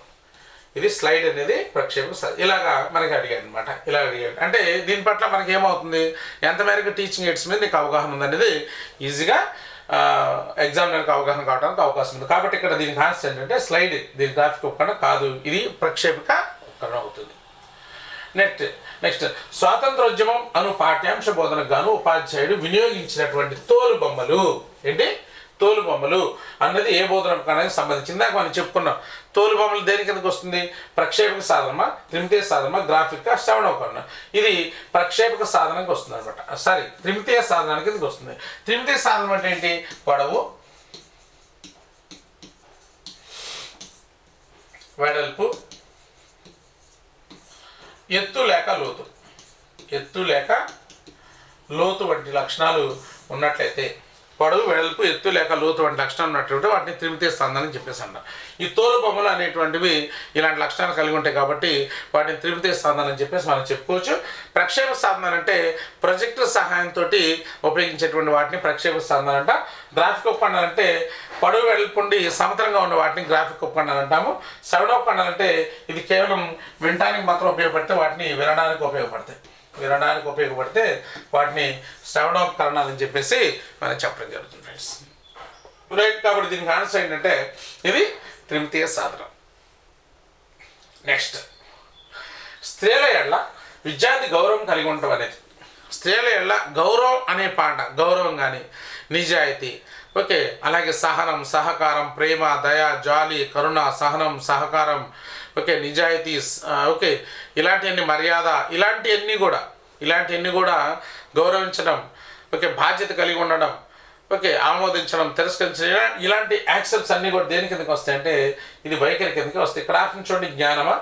ఇది స్లైడ్ అనేది ప్రక్షేపక సాధనం. ఇలాగా మనకి అడిగాడు అనమాట. ఇలా అడిగాడు అంటే దీని పట్ల మనకి ఏమవుతుంది, ఎంత మేరకు టీచింగ్ ఎయిడ్స్ మీద నీకు అవగాహన ఉందనేది ఈజీగా ఎగ్జామినర్కి అవగాహన కావడానికి అవకాశం ఉంది. కాబట్టి ఇక్కడ దీనికి ఆన్సర్ ఏంటంటే స్లైడ్. దీని గ్రాఫిక్ ఉపకరణం కాదు, ఇది ప్రక్షేపక ఉపకరణం అవుతుంది. నెక్స్ట్ స్వాతంత్రోద్యమం అను పాఠ్యాంశ బోధనకు గాను ఉపాధ్యాయుడు వినియోగించినటువంటి తోలుబొమ్మలు. ఏంటి? తోలుబొమ్మలు అన్నది ఏ బోధన ఉపకరణానికి సంబంధించింది? ఇందాక మనం చెప్పుకున్నాం. తోలుబొమ్మలు దేని కిందకి వస్తుంది? ప్రక్షేపక సాధనమా, త్రిమితీయ సాధనమా, గ్రాఫిక్ శ్రవణోపకరణం. ఇది ప్రక్షేపక సాధనకి వస్తుంది అనమాట. త్రిమితీయ సాధనానికి కిందకి వస్తుంది. త్రిమితీయ సాధనం అంటే ఏంటి? పొడవు, వెడల్పు, ఎత్తు లేక లోతు వంటి లక్షణాలు ఉన్నట్లయితే, పొడవు, వెడల్పు, ఎత్తు లేక లోతు వంటి లక్షణాలు ఉన్నట్లయితే వాటిని త్రిమితీయ సాధనాలు అని చెప్పేసి అన్నారు. ఈ తోలు బొమ్మలు అనేటువంటివి ఇలాంటి లక్షణాలు కలిగి ఉంటాయి కాబట్టి వాటిని త్రిమితీయ సాధనాలు అని చెప్పేసి మనం చెప్పుకోవచ్చు. ప్రక్షేప సాధనాలు అంటే ప్రొజెక్టర్ సహాయంతో ఉపయోగించేటువంటి వాటిని ప్రక్షేప సాధనాలు అంట. గ్రాఫిక్ ఉపకరణాలు అంటే పొడవు, వెడల్పు ఉండి సమతలంగా ఉన్న వాటిని గ్రాఫిక్ ఉపకరణాలు అంటాము. శ్రవణోపకరణాలు అంటే ఇది కేవలం వినడానికి మాత్రం ఉపయోగపడితే వాటిని వినడానికి ఉపయోగపడితే వాటిని శ్రవణోపకరణాలు అని చెప్పేసి మనం చెప్పడం జరుగుతుంది ఫ్రెండ్స్. రైట్. కాబట్టి దీనికి ఆన్సర్ ఏంటంటే ఇది త్రిమితీయ సాధనం. నెక్స్ట్ స్త్రీల ఎడల విద్యార్థి గౌరవం కలిగి ఉండటం అనేది. స్త్రీల ఎడల గౌరవం అనే పాట, గౌరవం కానీ నిజాయితీ, ఓకే, అలాగే సహనం, సహకారం, ప్రేమ, దయ, జాలి, కరుణ, సహనం, సహకారం, ఓకే, నిజాయితీ, ఓకే, ఇలాంటివన్నీ మర్యాద, ఇలాంటివన్నీ కూడా గౌరవించడం, ఓకే, బాధ్యత కలిగి ఉండడం, ఓకే, ఆమోదించడం, తిరస్కరించడం, ఇలాంటి యాక్సెప్ట్స్ అన్నీ కూడా దేని కిందకి వస్తాయంటే ఇది వైఖరి కిందకి వస్తాయి. ఇక్కడ చూడండి, జ్ఞానమా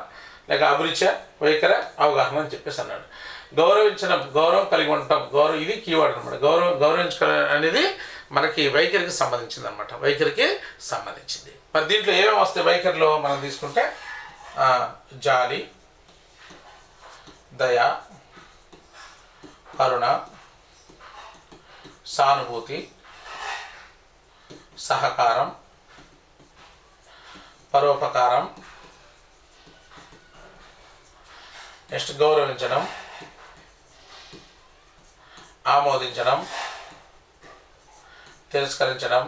లేక అభిరుచ, వైఖరి, అవగాహన అని చెప్పేసి అన్నాడు. గౌరవించడం, గౌరవం కలిగి ఉండటం, ఇది కీవర్డ్ అనమాట. గౌరవించడం అనేది మనకి వైఖరికి సంబంధించింది అనమాట. మరి దీంట్లో ఏమేమి వస్తాయి వైఖరిలో మనం తీసుకుంటే జాలి, దయ, కరుణ, సానుభూతి, సహకారం, పరోపకారం, నెక్స్ట్ గౌరవించడం, ఆమోదించడం, తిరస్కరించడం,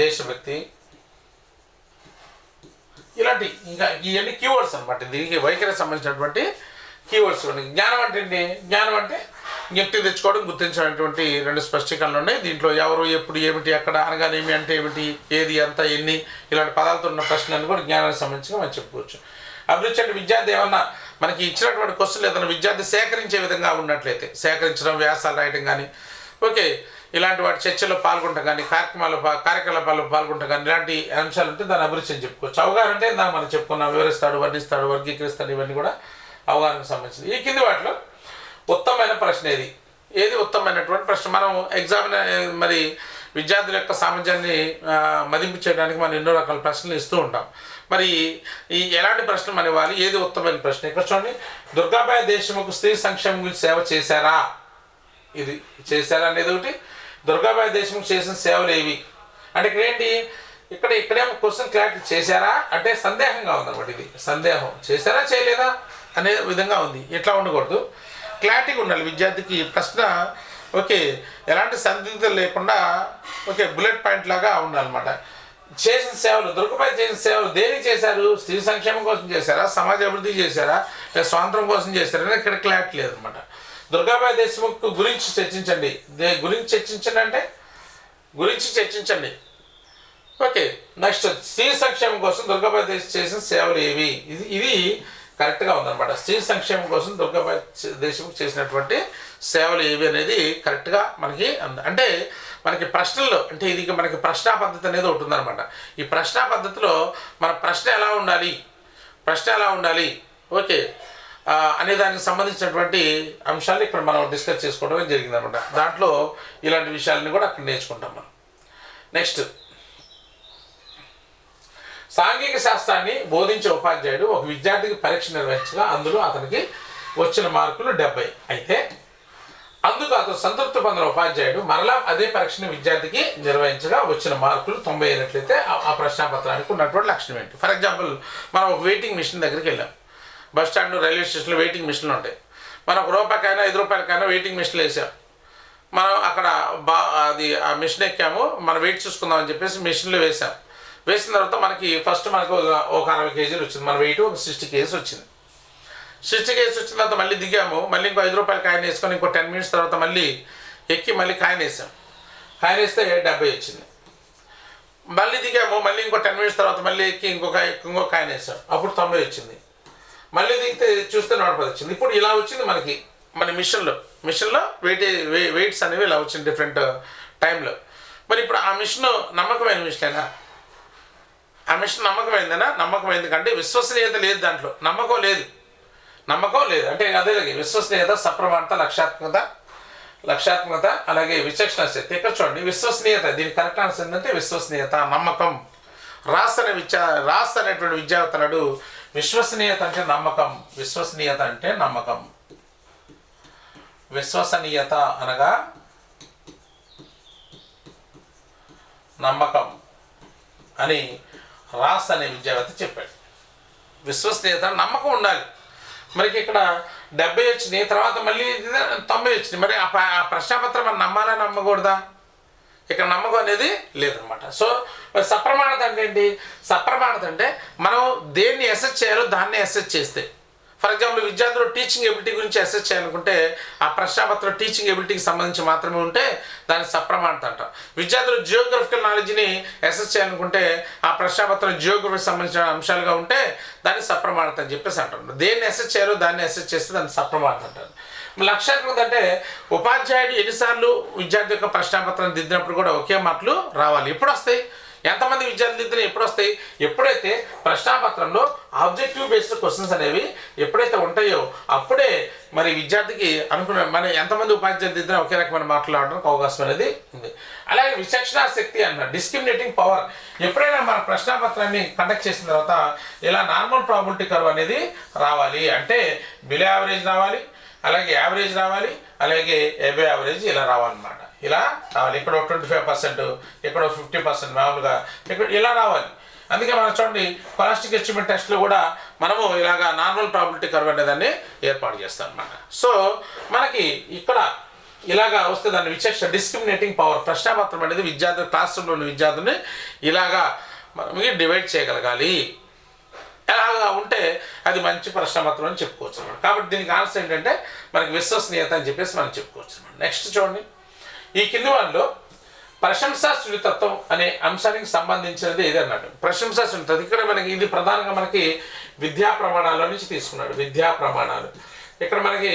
దేశభక్తి, ఇలాంటి ఇంకా ఇవన్నీ కీవర్డ్స్ అనమాట. దీనికి వైఖరికి సంబంధించినటువంటి కీవర్డ్స్. జ్ఞానం అంటే ఏంటి? జ్ఞానం అంటే జ్ఞప్తి తెచ్చుకోవడం, గుర్తించినటువంటి 2 స్పష్టీకరణలు ఉన్నాయి. దీంట్లో ఎవరు, ఎప్పుడు, ఏమిటి, ఎక్కడ, అనగానేమి, అంటే ఏమిటి, ఏది, ఎంత, ఎన్ని, ఇలాంటి పదాలతో ఉన్న ప్రశ్నలు కూడా జ్ఞానానికి సంబంధించి మనం చెప్పుకోవచ్చు. అభిరుచి అంటే విద్యార్థి ఏమన్నా మనకి ఇచ్చినటువంటి క్వశ్చన్లు ఏదైనా విద్యార్థి సేకరించే విధంగా ఉన్నట్లయితే, సేకరించడం, వ్యాసాలు రాయడం కానీ, ఓకే, ఇలాంటి వాటి చర్చల్లో పాల్గొంటాం కానీ, కార్యకలాపాల్లో పాల్గొంటాం కానీ, ఇలాంటి అంశాలు ఉంటే దాని అభిరుచి అని చెప్పుకోవచ్చు. అవగాహన అంటే దాన్ని మనం చెప్పుకున్నాం, వివరిస్తాడు, వర్ణిస్తాడు, వర్గీకరిస్తాడు, ఇవన్నీ కూడా అవగాహనకు సంబంధించింది. ఈ కింది వాటిలో ఉత్తమమైన ప్రశ్న ఏది ఉత్తమమైనటువంటి ప్రశ్న? మనం మరి విద్యార్థుల యొక్క సామర్థ్యాన్ని మదింపు చేయడానికి మనం ఎన్నో రకాల ప్రశ్నలు ఇస్తూ ఉంటాం. మరి ఎలాంటి ప్రశ్నలు మనం ఇవ్వాలి? ఏది ఉత్తమమైన ప్రశ్న? ఇక్కడ చూడండి, దుర్గాబాయి దేశముఖ్ స్త్రీ సంక్షేమం గురించి సేవ చేశారా? ఇది చేశారా అనేది ఒకటి. దుర్గాబాయి దేశముఖ్ చేసిన సేవలు ఏవి అంటే ఇక్కడేమో క్వశ్చన్ క్లారిటీ చేశారా అంటే సందేహంగా ఉందన్నమాట. ఇది సందేహం, చేశారా చేయలేదా అనే విధంగా ఉంది. ఎట్లా ఉండకూడదు, క్లారిటీగా ఉండాలి విద్యార్థికి ప్రశ్న. ఓకే, ఎలాంటి సందిగ్ధం లేకుండా, ఓకే, బుల్లెట్ పాయింట్ లాగా ఉండాలన్నమాట. చేసిన సేవలు, దుర్గపాయ్ చేసిన సేవలు దేనికి చేశారు? స్త్రీ సంక్షేమం కోసం చేశారా, సమాజ అభివృద్ధి చేశారా, లేదా స్వాతంత్రం కోసం చేశారా? ఇక్కడ క్లారిటీ లేదనమాట. దుర్గాబాయి దేశ్ముఖ్ గురించి చర్చించండి. గురించి చర్చించండి. ఓకే, నెక్స్ట్ స్త్రీ సంక్షేమం కోసం దుర్గాబాయి చేసిన సేవలు ఏవి? ఇది కరెక్ట్గా ఉందన్నమాట. స్త్రీ సంక్షేమం కోసం దుర్గాబాయి దేశ్ముఖ్ చేసినటువంటి సేవలు ఏవి అనేది కరెక్ట్గా మనకి అంటే మనకి ప్రశ్నల్లో అంటే ఇది మనకి ప్రశ్నా పద్ధతి అనేది ఒకటి ఉందన్నమాట. ఈ ప్రశ్నా పద్ధతిలో మన ప్రశ్న ఎలా ఉండాలి ఓకే అనే దానికి సంబంధించినటువంటి అంశాలు ఇక్కడ మనం డిస్కస్ చేసుకోవడం జరిగిందనమాట. దాంట్లో ఇలాంటి విషయాలని కూడా అక్కడ నేర్చుకుంటాం మనం. నెక్స్ట్, సాంఘిక శాస్త్రాన్ని బోధించే ఉపాధ్యాయుడు ఒక విద్యార్థికి పరీక్ష నిర్వహించగా అందులో అతనికి వచ్చిన మార్కులు 70. అయితే అందుకు అతను సంతృప్తి పొందిన ఉపాధ్యాయుడు మరలా అదే పరీక్షను విద్యార్థికి నిర్వహించగా వచ్చిన మార్కులు 90 అయినట్లయితే ఆ ప్రశ్నాపత్రానికి ఉన్నటువంటి లక్షణం ఏంటి? ఫర్ ఎగ్జాంపుల్, మనం ఒక వెయిటింగ్ మిషన్ దగ్గరికి వెళ్ళాం. బస్ స్టాండ్, రైల్వే స్టేషన్లో వెయిటింగ్ మిషన్లు ఉంటాయి. మనం ₹1 ₹5 వెయిటింగ్ మిషన్లు వేసాం. మనం అక్కడ ఆ మిషన్ ఎక్కాము, మనం వెయిట్ చూసుకుందామని చెప్పేసి మిషన్లో వేసాం. వేసిన తర్వాత మనకు ఒక 60 కేజీలు వచ్చింది. మన వెయిట్ ఒక 60 కేజీస్ వచ్చింది. 60 కేజీస్ వచ్చిన తర్వాత మళ్ళీ దిగాము. మళ్ళీ ఇంకో ₹5 కాయిన్ వేసుకొని ఇంకో 10 మినిట్స్ తర్వాత మళ్ళీ ఎక్కి మళ్ళీ కాయిన్ వేసాం. కాయిన్ వేస్తే 70 వచ్చింది. మళ్ళీ దిగాము. మళ్ళీ ఇంకో 10 మినిట్స్ తర్వాత మళ్ళీ ఎక్కి ఇంకో కాయిన్ వేసాం. అప్పుడు 90 వచ్చింది. మళ్ళీ దిగితే చూస్తే 110 వచ్చింది. ఇప్పుడు ఇలా వచ్చింది మనకి మన మిషన్లో వెయిట్స్ అనేవి ఇలా వచ్చింది డిఫరెంట్ టైంలో. మరి ఇప్పుడు ఆ మిషన్ నమ్మకమైన మిషనేనా? ఆ మిషన్ నమ్మకమైందేనా? నమ్మకమైంది కంటే విశ్వసనీయత లేదు, దాంట్లో నమ్మకం లేదు అంటే అదే విశ్వసనీయత, సప్రమాణత, లక్ష్యాత్మకత అలాగే విచక్షణ శక్తి. ఇక్కడ చూడండి, విశ్వసనీయత, దీనికి కరెక్ట్ ఆన్సర్ ఏంటంటే విశ్వసనీయత, నమ్మకం. రాస్ అనేటువంటి విద్యార్థి అన్నాడు విశ్వసనీయత అంటే నమ్మకం. విశ్వసనీయత అనగా నమ్మకం అని రాస్ అనే విద్యావేత్త చెప్పాడు. విశ్వసనీయత, నమ్మకం ఉండాలి. మరికి ఇక్కడ 70 వచ్చినాయి, తర్వాత మళ్ళీ 90 వచ్చినాయి. మరి ఆ ప్రశ్నాపత్రం మనం నమ్మాలా నమ్మకూడదా? ఇక్కడ నమ్మకం అనేది లేదనమాట. సో సప్రమాణత అంటే ఏంటి? సప్రమాణత అంటే మనం దేన్ని అసెస్ చేయాలో దాన్ని అసెస్ చేస్తే. ఫర్ ఎగ్జాంపుల్, విద్యార్థులు టీచింగ్ ఎబిలిటీ గురించి అసెస్ చేయాలనుకుంటే ఆ ప్రశ్నాపత్రం టీచింగ్ ఎబిలిటీకి సంబంధించి మాత్రమే ఉంటే దాన్ని సప్రమాణత అంటాం. విద్యార్థులు జియోగ్రఫికల్ నాలెడ్జ్ని అసెస్ చేయాలనుకుంటే ఆ ప్రశ్నాపత్రం జియోగ్రఫీకి సంబంధించిన అంశాలుగా ఉంటే దాన్ని సప్రమాణత అని చెప్పేసి అంటాం. దేన్ని అసెస్ చేయాలో దాన్ని అసెస్ చేస్తే దాన్ని సప్రమాణత అంటారు. లక్ష్యాత్మకత అంటే ఉపాధ్యాయుడు ఎన్నిసార్లు విద్యార్థి యొక్క ప్రశ్నాపత్రాన్ని దిద్దినప్పుడు కూడా ఒకే మార్కులు రావాలి. ఎప్పుడు వస్తాయి? ఎంతమంది విద్యార్థులు దిద్దిన ఎప్పుడు వస్తాయి? ఎప్పుడైతే ప్రశ్నాపత్రంలో ఆబ్జెక్టివ్ బేస్డ్ క్వశ్చన్స్ అనేవి ఎప్పుడైతే ఉంటాయో అప్పుడే మరి విద్యార్థికి అనుకున్న మన ఎంతమంది ఉపాధ్యాయులు దిద్దిన ఒకే రకమైన మార్కులు రావడానికి అవకాశం అనేది ఉంది. అలాగే విచక్షణ శక్తి అన్న డిస్క్రిమినేటింగ్ పవర్. ఎప్పుడైనా మన ప్రశ్నాపత్రాన్ని కండక్ట్ చేసిన తర్వాత ఇలా నార్మల్ ప్రాబిలిటీ కర్వ్ అనేది రావాలి. అంటే బిలో యావరేజ్ రావాలి, అలాగే యావరేజ్ రావాలి, అలాగే ఎబో యావరేజ్ ఇలా రావాలన్నమాట. ఇలా రావాలి. ఇక్కడ 25%, ఇక్కడ 50% మామూలుగా ఇక్కడ ఇలా రావాలి. అందుకే మనం చూడండి, స్కాలస్టిక్ అచీవ్మెంట్ టెస్ట్లో కూడా మనము ఇలాగా నార్మల్ ప్రాబిలిటీ కర్వ్ అనేదాన్ని ఏర్పాటు చేస్తాం అన్నమాట. సో మనకి ఇక్కడ ఇలాగా వస్తే దాన్ని విచక్షణ డిస్క్రిమినేటింగ్ పవర్. ప్రశ్నాపత్రం అనేది విద్యార్థులు క్లాస్ రూమ్లో ఉన్న విద్యార్థుల్ని ఇలాగా మనకి డివైడ్ చేయగలగాలి. ఎలాగా ఉంటే అది మంచి ప్రశ్నాపత్రం అని చెప్పుకోవచ్చు అన్నమాట. కాబట్టి దీనికి ఆన్సర్ ఏంటంటే మనకి విశ్వసనీయత అని చెప్పేసి మనం చెప్పుకోవచ్చు అన్నమాట. నెక్స్ట్ చూడండి, ఈ కింది వాళ్ళలో ప్రశంసా సున్నితత్వం అనే అంశానికి సంబంధించినది ఏదన్నాడు? ప్రశంసా సున్నితత్వం ఇక్కడ మనకి ఇది ప్రధానంగా మనకి విద్యా ప్రమాణాల నుంచి తీసుకున్నాడు. విద్యా ప్రమాణాలు ఇక్కడ మనకి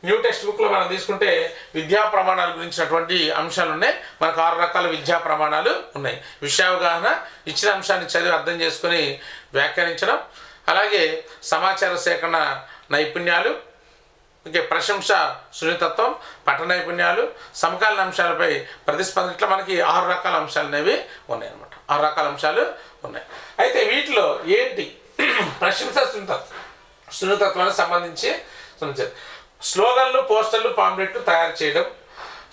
న్యూ టెక్స్ట్ బుక్లో మనం తీసుకుంటే విద్యా ప్రమాణాల గురించినటువంటి అంశాలు ఉన్నాయి. మనకు 6 రకాల విద్యా ప్రమాణాలు ఉన్నాయి. విషయావగాహన, ఇచ్చిన అంశాన్ని చదివి అర్థం చేసుకొని వ్యాఖ్యానించడం, అలాగే సమాచార సేకరణ నైపుణ్యాలు, ఇంకే ప్రశంస సున్నితత్వం, పఠన నైపుణ్యాలు, సమకాలీన అంశాలపై ప్రతిస్పందన, ఇట్లా మనకి 6 రకాల అంశాలు అనేవి ఉన్నాయి అన్నమాట. 6 రకాల అంశాలు ఉన్నాయి. అయితే వీటిలో ఏంటి ప్రశంస సున్నితత్వానికి సంబంధించి స్లోగన్లు, పోస్టర్లు, పాంప్లెట్లు తయారు చేయడం,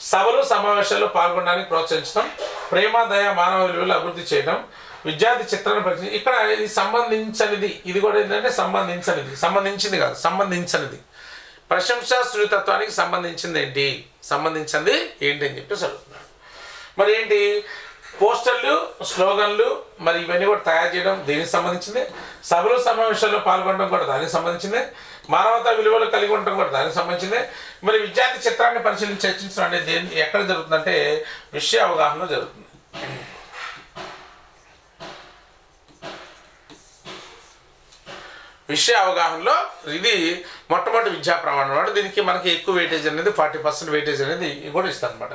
సభలు సమావేశాల్లో పాల్గొనడానికి ప్రోత్సహించడం, ప్రేమ, దయ, మానవ విలువలు అభివృద్ధి చేయడం, విద్యార్థి చిత్రాన్ని పరిచయం. ఇక్కడ ఇది సంబంధించనిది, ఇది కూడా ఏంటంటే సంబంధించింది కాదు, సంబంధించనిది. ప్రశంసా సున్నితత్వానికి సంబంధించింది ఏంటి అని చెప్పేసి అడుగుతున్నాడు. మరి ఏంటి పోస్టర్లు, స్లోగన్లు మరి ఇవన్నీ కూడా తయారు చేయడం దీనికి సంబంధించింది. సభలు సమావేశాల్లో పాల్గొనడం కూడా దానికి సంబంధించింది. మానవతా విలువలు కలిగి ఉండడం కూడా దానికి సంబంధించింది. మరి విద్యార్థి చిత్రాన్ని పరిశీలించి చర్చించడం అనేది ఎక్కడ జరుగుతుందంటే విషయ అవగాహనలో జరుగుతుంది. విషయ అవగాహనలో ఇది మొట్టమొదటి విద్యా ప్రమాణం అన్నమాట. దీనికి మనకి ఎక్కువ వెయిటేజ్ అనేది 40% వెయిటేజ్ అనేది కూడా ఇస్తుంది అనమాట.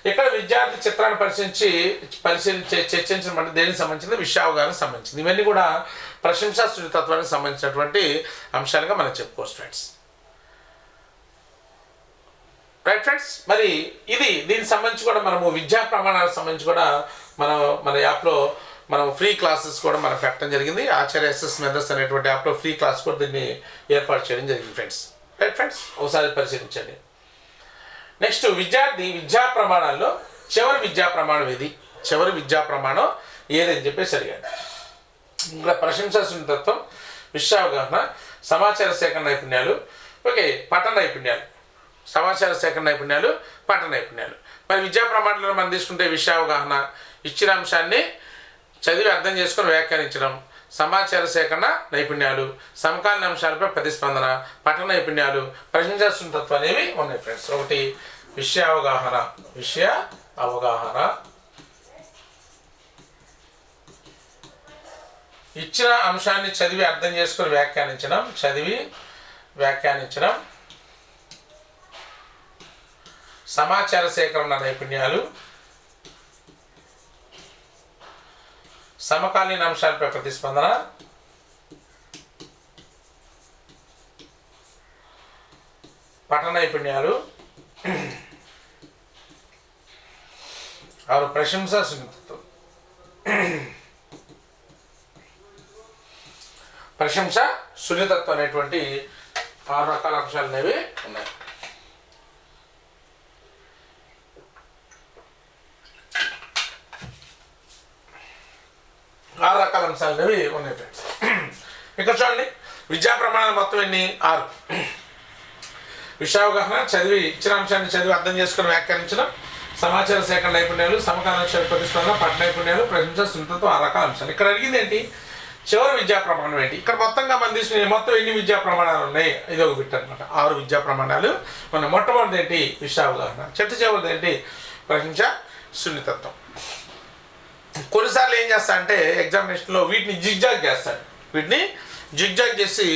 ఇక్కడ విద్యార్థి చిత్రాన్ని పరిశీలించే చర్చించడం అంటే దేనికి సంబంధించింది, విషయ అవగాహనకు సంబంధించింది. ఇవన్నీ కూడా ప్రశంసా సున్నితత్వానికి సంబంధించినటువంటి అంశాలుగా మనం చెప్పుకోవచ్చు ఫ్రెండ్స్. రైట్ ఫ్రెండ్స్, మరి దీనికి సంబంధించి కూడా మనము విద్యా ప్రమాణాలకు సంబంధించి కూడా మన యాప్లో మనం ఫ్రీ క్లాసెస్ కూడా మనం పెట్టడం జరిగింది. ఆచార్య ఎస్ఎస్ మెథడ్స్ అనేటువంటి యాప్లో ఫ్రీ క్లాస్ కూడా దీన్ని ఏర్పాటు చేయడం జరిగింది ఫ్రెండ్స్. రైట్ ఫ్రెండ్స్, ఒకసారి పరిశీలించండి. నెక్స్ట్, విద్యార్థి విద్యా ప్రమాణాల్లో చివరి విద్యా ప్రమాణం ఏదని చెప్పేసి అడిగాడు. ఇంకా ప్రశంసా సున్నితత్వం, విషయావగాహన, సమాచార సేకరణ నైపుణ్యాలు, పఠన నైపుణ్యాలు, సమాచార సేకరణ నైపుణ్యాలు, పఠన నైపుణ్యాలు. మరి విద్యా ప్రమాణాలను మనం తీసుకుంటే విషయావగాహన, ఇచ్చిన అంశాన్ని చదివి అర్థం చేసుకొని వ్యాఖ్యానించడం, సమాచార సేకరణ నైపుణ్యాలు, సమకాలీన అంశాలపై ప్రతిస్పందన, పఠన నైపుణ్యాలు, ప్రశంసా సున్నితత్వం అనేవి ఉన్నాయి ఫ్రెండ్స్. ఒకటి విషయ అవగాహన, ఇచ్చిన అంశాన్ని చదివి అర్థం చేసుకొని వ్యాఖ్యానించడం, సమాచార సేకరణ నైపుణ్యాలు, సమకాలీన అంశాలపై ప్రతిస్పందన, పఠన నైపుణ్యాలు, ప్రశంసా సున్నితత్వం. ప్రశంస సున్నితత్వం అనేటువంటి 6 రకాల అంశాలు అనేవి ఉన్నాయి. రకాల అంశాలు అనేవి ఉన్నాయి ఫ్రెండ్స్. ఇక్కడ చూడండి, విద్యా ప్రమాణాలు మొత్తం ఎన్ని? 6. విషయావగాహన, ఇచ్చిన అంశాన్ని చదివి అర్థం చేసుకుని వ్యాఖ్యానించడం, సమాచార సేకరణ నైపుణ్యాలు, సమకాలీన అంశాల ప్రతిస్పందన, పఠన నైపుణ్యాలు, ప్రశంసా సున్నితత్వం. 6 రకాల అంశాలు. ఇక్కడ అడిగింది ఏంటి? చివరి విద్యా ప్రమాణం ఏంటి? ఇక్కడ మొత్తంగా మనం తీసుకునే మొత్తం ఎన్ని విద్యా ప్రమాణాలు ఉన్నాయి? ఇది ఒక బిట్ అనమాట. 6 విద్యా ప్రమాణాలు ఉన్నాయి. మొట్టమొదటిది ఏంటి? విషయావగాహన. చివరిది ఏంటి? ప్రశంసా సున్నితత్వం. కొన్నిసార్లు ఏం చేస్తా అంటే ఎగ్జామినేషన్లో వీటిని జిగ్జాగ్ చేసి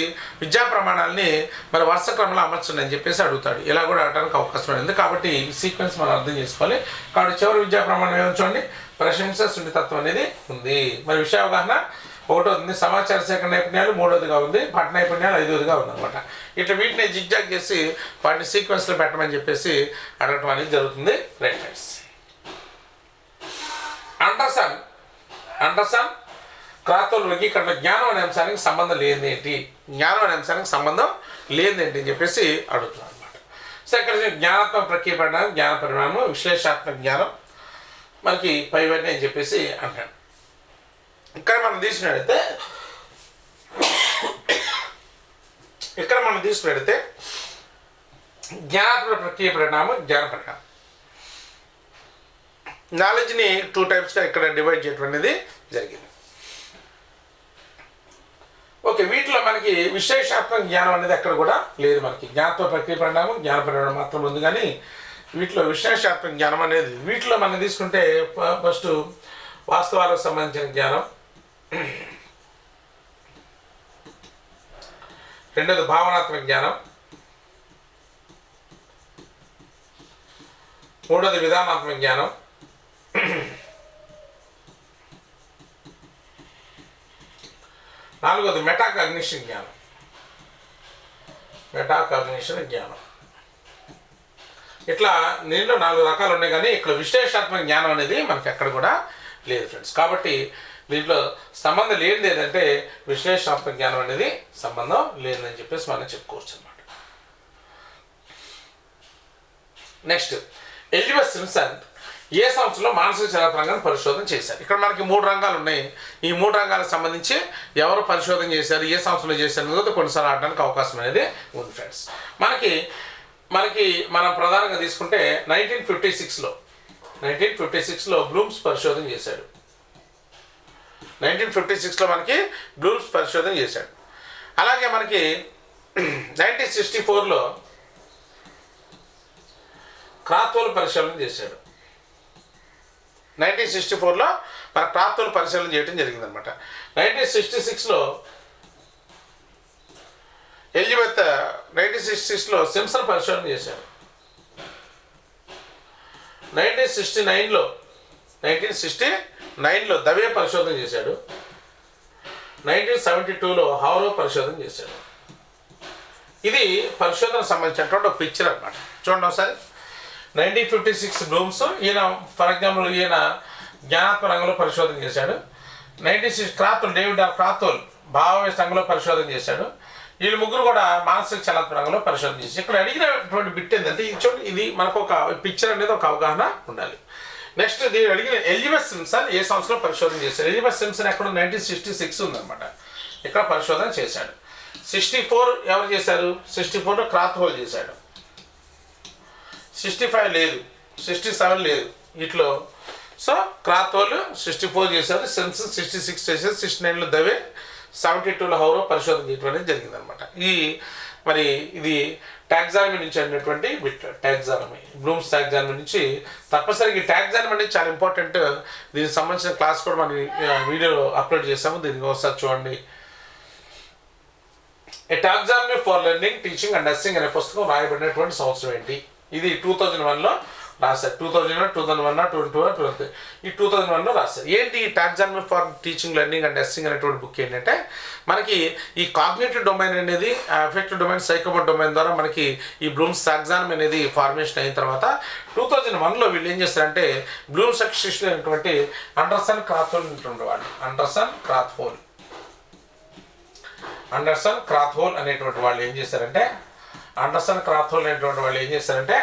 విద్యా ప్రమాణాలని మరి వరుస క్రమంలో అమర్చండి అని చెప్పేసి అడుగుతాడు. ఇలా కూడా అడగడానికి అవకాశం ఉంది. కాబట్టి ఈ సీక్వెన్స్ మనం అర్థం చేసుకోవాలి. కాబట్టి చివరి విద్యా ప్రమాణం ఏమో చూడండి, ప్రశంసా సున్నితత్వం అనేది ఉంది. మరి విషయావగాహన 1వ ఉంది, సమాచార సేకరణ నైపుణ్యాలు 3వదిగా ఉంది, పఠన నైపుణ్యాలు 5వదిగా ఉందన్నమాట. ఇట్లా వీటిని జిగ్జాగ్ చేసి వాటిని సీక్వెన్స్లో పెట్టమని చెప్పేసి అడగటం అనేది జరుగుతుంది. రైట్ ఫ్రెండ్స్, అండర్సన్ క్రాతోల్ వర్గీకరణ జ్ఞానం అనే అంశానికి సంబంధం లేదేంటి అని చెప్పేసి అడుగుతున్నాను అనమాట. సో ఇక్కడ జ్ఞానాత్మక ప్రక్రియ పరిణామం, జ్ఞాన పరిణామం, విశ్లేషణాత్మక జ్ఞానం మనకి పైవన్నీ అని చెప్పేసి అంటాడు. ఇక్కడ మనం తీసుకున్నట్టయితే జ్ఞానాత్మక ప్రక్రియ పరిణామం, జ్ఞాన పరిణామం. నాలెడ్జ్ని 2 టైప్స్గా ఇక్కడ డివైడ్ చేయడం అనేది జరిగింది. వీటిలో మనకి విశ్లేషణాత్మక జ్ఞానం అనేది ఎక్కడ కూడా లేదు. మనకి జ్ఞానాత్మక ప్రక్రియ పరిణామం, జ్ఞాన పరిణామం మాత్రం ఉంది. కానీ వీటిలో విశ్లేషణాత్మక జ్ఞానం అనేది వీటిలో మనం తీసుకుంటే ఫస్ట్ వాస్తవాలకు సంబంధించిన జ్ఞానం, 2వది భావనాత్మక జ్ఞానం, 3వది విధానాత్మక జ్ఞానం, 4వది మెటాకాగ్నిషన్ జ్ఞానం. ఇట్లా దీంట్లో 4 రకాలు ఉన్నాయి. కానీ ఇక్కడ విశ్లేషణాత్మక జ్ఞానం అనేది మనకి ఎక్కడ కూడా లేదు ఫ్రెండ్స్. కాబట్టి దీంట్లో సంబంధం లేనిది ఏదంటే విశ్లేషణాత్మక జ్ఞానం అనేది సంబంధం లేదని చెప్పేసి మనం చెప్పుకోవచ్చు అనమాట. నెక్స్ట్, ఎలిజబెత్ సింప్సన్ ఏ సంవత్సరంలో మానసిక చలన రంగాన్ని పరిశోధన చేశారు? ఇక్కడ మనకి 3 రంగాలు ఉన్నాయి. ఈ 3 రంగాలకు సంబంధించి ఎవరు పరిశోధన చేశారు, ఏ సంవత్సరంలో చేశారు అనేది కొన్నిసార్లు ఆడడానికి అవకాశం అనేది ఉంది ఫ్రెండ్స్. మనకి మనం ప్రధానంగా తీసుకుంటే 1956లో 1956లో బ్లూమ్స్ పరిశోధన చేశాడు. 1956లో మనకి బ్లూమ్స్ పరిశోధన చేశాడు. అలాగే మనకి 1964లో క్రాత్వోల్ పరిశోధన చేశాడు. 1964లో మన క్రాత్వోల్ పరిశీలన చేయడం జరిగిందనమాట. 1966లో ఎలిజబెత్ 1966లో సింప్సన్ పరిశోధన చేశాడు. 1969లో దవే పరిశోధన చేశాడు. 1972లో హారో పరిశోధన చేశాడు. ఇది పరిశోధన సంబంధించినటువంటి ఒక పిక్చర్ అనమాట. చూడండి ఒకసారి. 1956 బ్లూమ్స్, ఈయన ఫర్ ఎగ్జాంపుల్ ఈయన జ్ఞానాత్మక రంగంలో పరిశోధన చేశాడు. 96 డేవిడ్ ఆర్ క్రాత్వోల్ భావవ్యక్త రంగంలో పరిశోధన చేశాడు. వీళ్ళు ముగ్గురు కూడా మానసిక చలనాత్మక రంగంలో పరిశోధన చేసి ఇక్కడ అడిగినటువంటి బిట్ ఏంటంటే ఇది చూడండి, ఇది మనకు ఒక పిక్చర్ అనేది ఒక అవగాహన ఉండాలి. నెక్స్ట్ దీన్ని అడిగిన ఎలిజబెత్ సింప్సన్ ఏ సంవత్సరంలో పరిశోధన చేశాడు? ఎలిజబెత్ సింప్సన్ ఎక్కడ 1966 ఉందన్నమాట. ఇక్కడ పరిశోధన చేశాడు. 64 ఎవరు చేశారు? 64లో క్రాత్వోల్ చేశాడు. 65 లేదు, 67 లేదు వీటిలో. సో క్రాత్వోల్ 64 చేశారు, సింప్సన్ 66 చేశారు, 69లో దవే, 72లో హౌరో పరిశోధన చేయడం అనేది జరిగిందనమాట. మరి ఇది టాక్సానమీ నుంచి అన్నటువంటి బిట్. టాక్సానమీ, బ్లూమ్స్ టాక్సానమీ నుంచి తప్పనిసరిగా ఈ టాక్సానమీ అనేది చాలా ఇంపార్టెంట్. దీనికి సంబంధించిన క్లాస్ కూడా మనం వీడియో అప్లోడ్ చేసాము, దీనికి ఒకసారి చూడండి. A taxonomy for learning, teaching and nursing అనే పుస్తకం రాయబడినటువంటి సంవత్సరం ఏంటి? ఇది 2001లో రాశారు. 2001, 2022, 2023 ఈ 2001లో రాశారు. ఏంటి ఈ taxonomy for teaching, learning and nursing అనేటువంటి బుక్ ఏంటంటే మనకి ఈ కాగ్నిటివ్ డొమైన్ అనేది అఫెక్టివ్ డొమైన్, సైకోమోటర్ డొమైన్ ద్వారా మనకి ఈ బ్లూమ్స్ టాక్సానమీ అనేది ఫార్మేషన్ అయిన తర్వాత 2001లో వీళ్ళు ఏం చేస్తారంటే బ్లూమ్స్ శిష్యులు అయినటువంటి అండర్సన్ క్రాత్వోల్ ఉండేవాళ్ళు. అండర్సన్ క్రాత్వోల్ అనేటువంటి వాళ్ళు ఏం చేశారంటే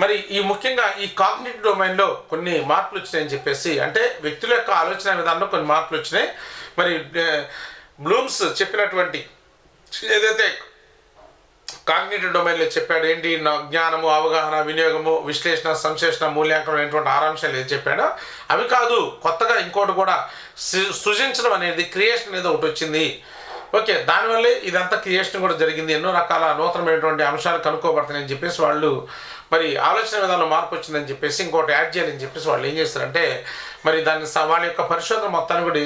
మరి ఈ ముఖ్యంగా ఈ కాగ్నిటివ్ డొమైన్లో కొన్ని మార్పులు వచ్చినాయని చెప్పేసి, అంటే వ్యక్తుల యొక్క ఆలోచన విధానంలో కొన్ని మార్పులు వచ్చినాయి. మరి బ్లూమ్స్ చెప్పినటువంటి ఏదైతే కాగ్నిటివ్ డొమైన్లో చెప్పాడు ఏంటి, జ్ఞానము, అవగాహన, వినియోగము, విశ్లేషణ, సంశ్లేషణ, మూల్యాంకనం అనేటువంటి 6 అంశాలు ఏది చెప్పాడో అవి కాదు, కొత్తగా ఇంకోటి కూడా సృజించడం అనేది, క్రియేషన్ అనేది ఒకటి వచ్చింది. ఓకే, దానివల్లే ఇదంతా క్రియేషన్ కూడా జరిగింది. ఎన్నో రకాల నూతనమైనటువంటి అంశాలు కనుక్కోబడుతున్నాయని చెప్పేసి వాళ్ళు మరి ఆలోచన విధానంలో మార్పు వచ్చిందని చెప్పేసి ఇంకోటి యాడ్ చేయాలని చెప్పేసి వాళ్ళు ఏం చేస్తారంటే మరి దాన్ని వాళ్ళ యొక్క పరిశోధన మొత్తాన్ని కూడా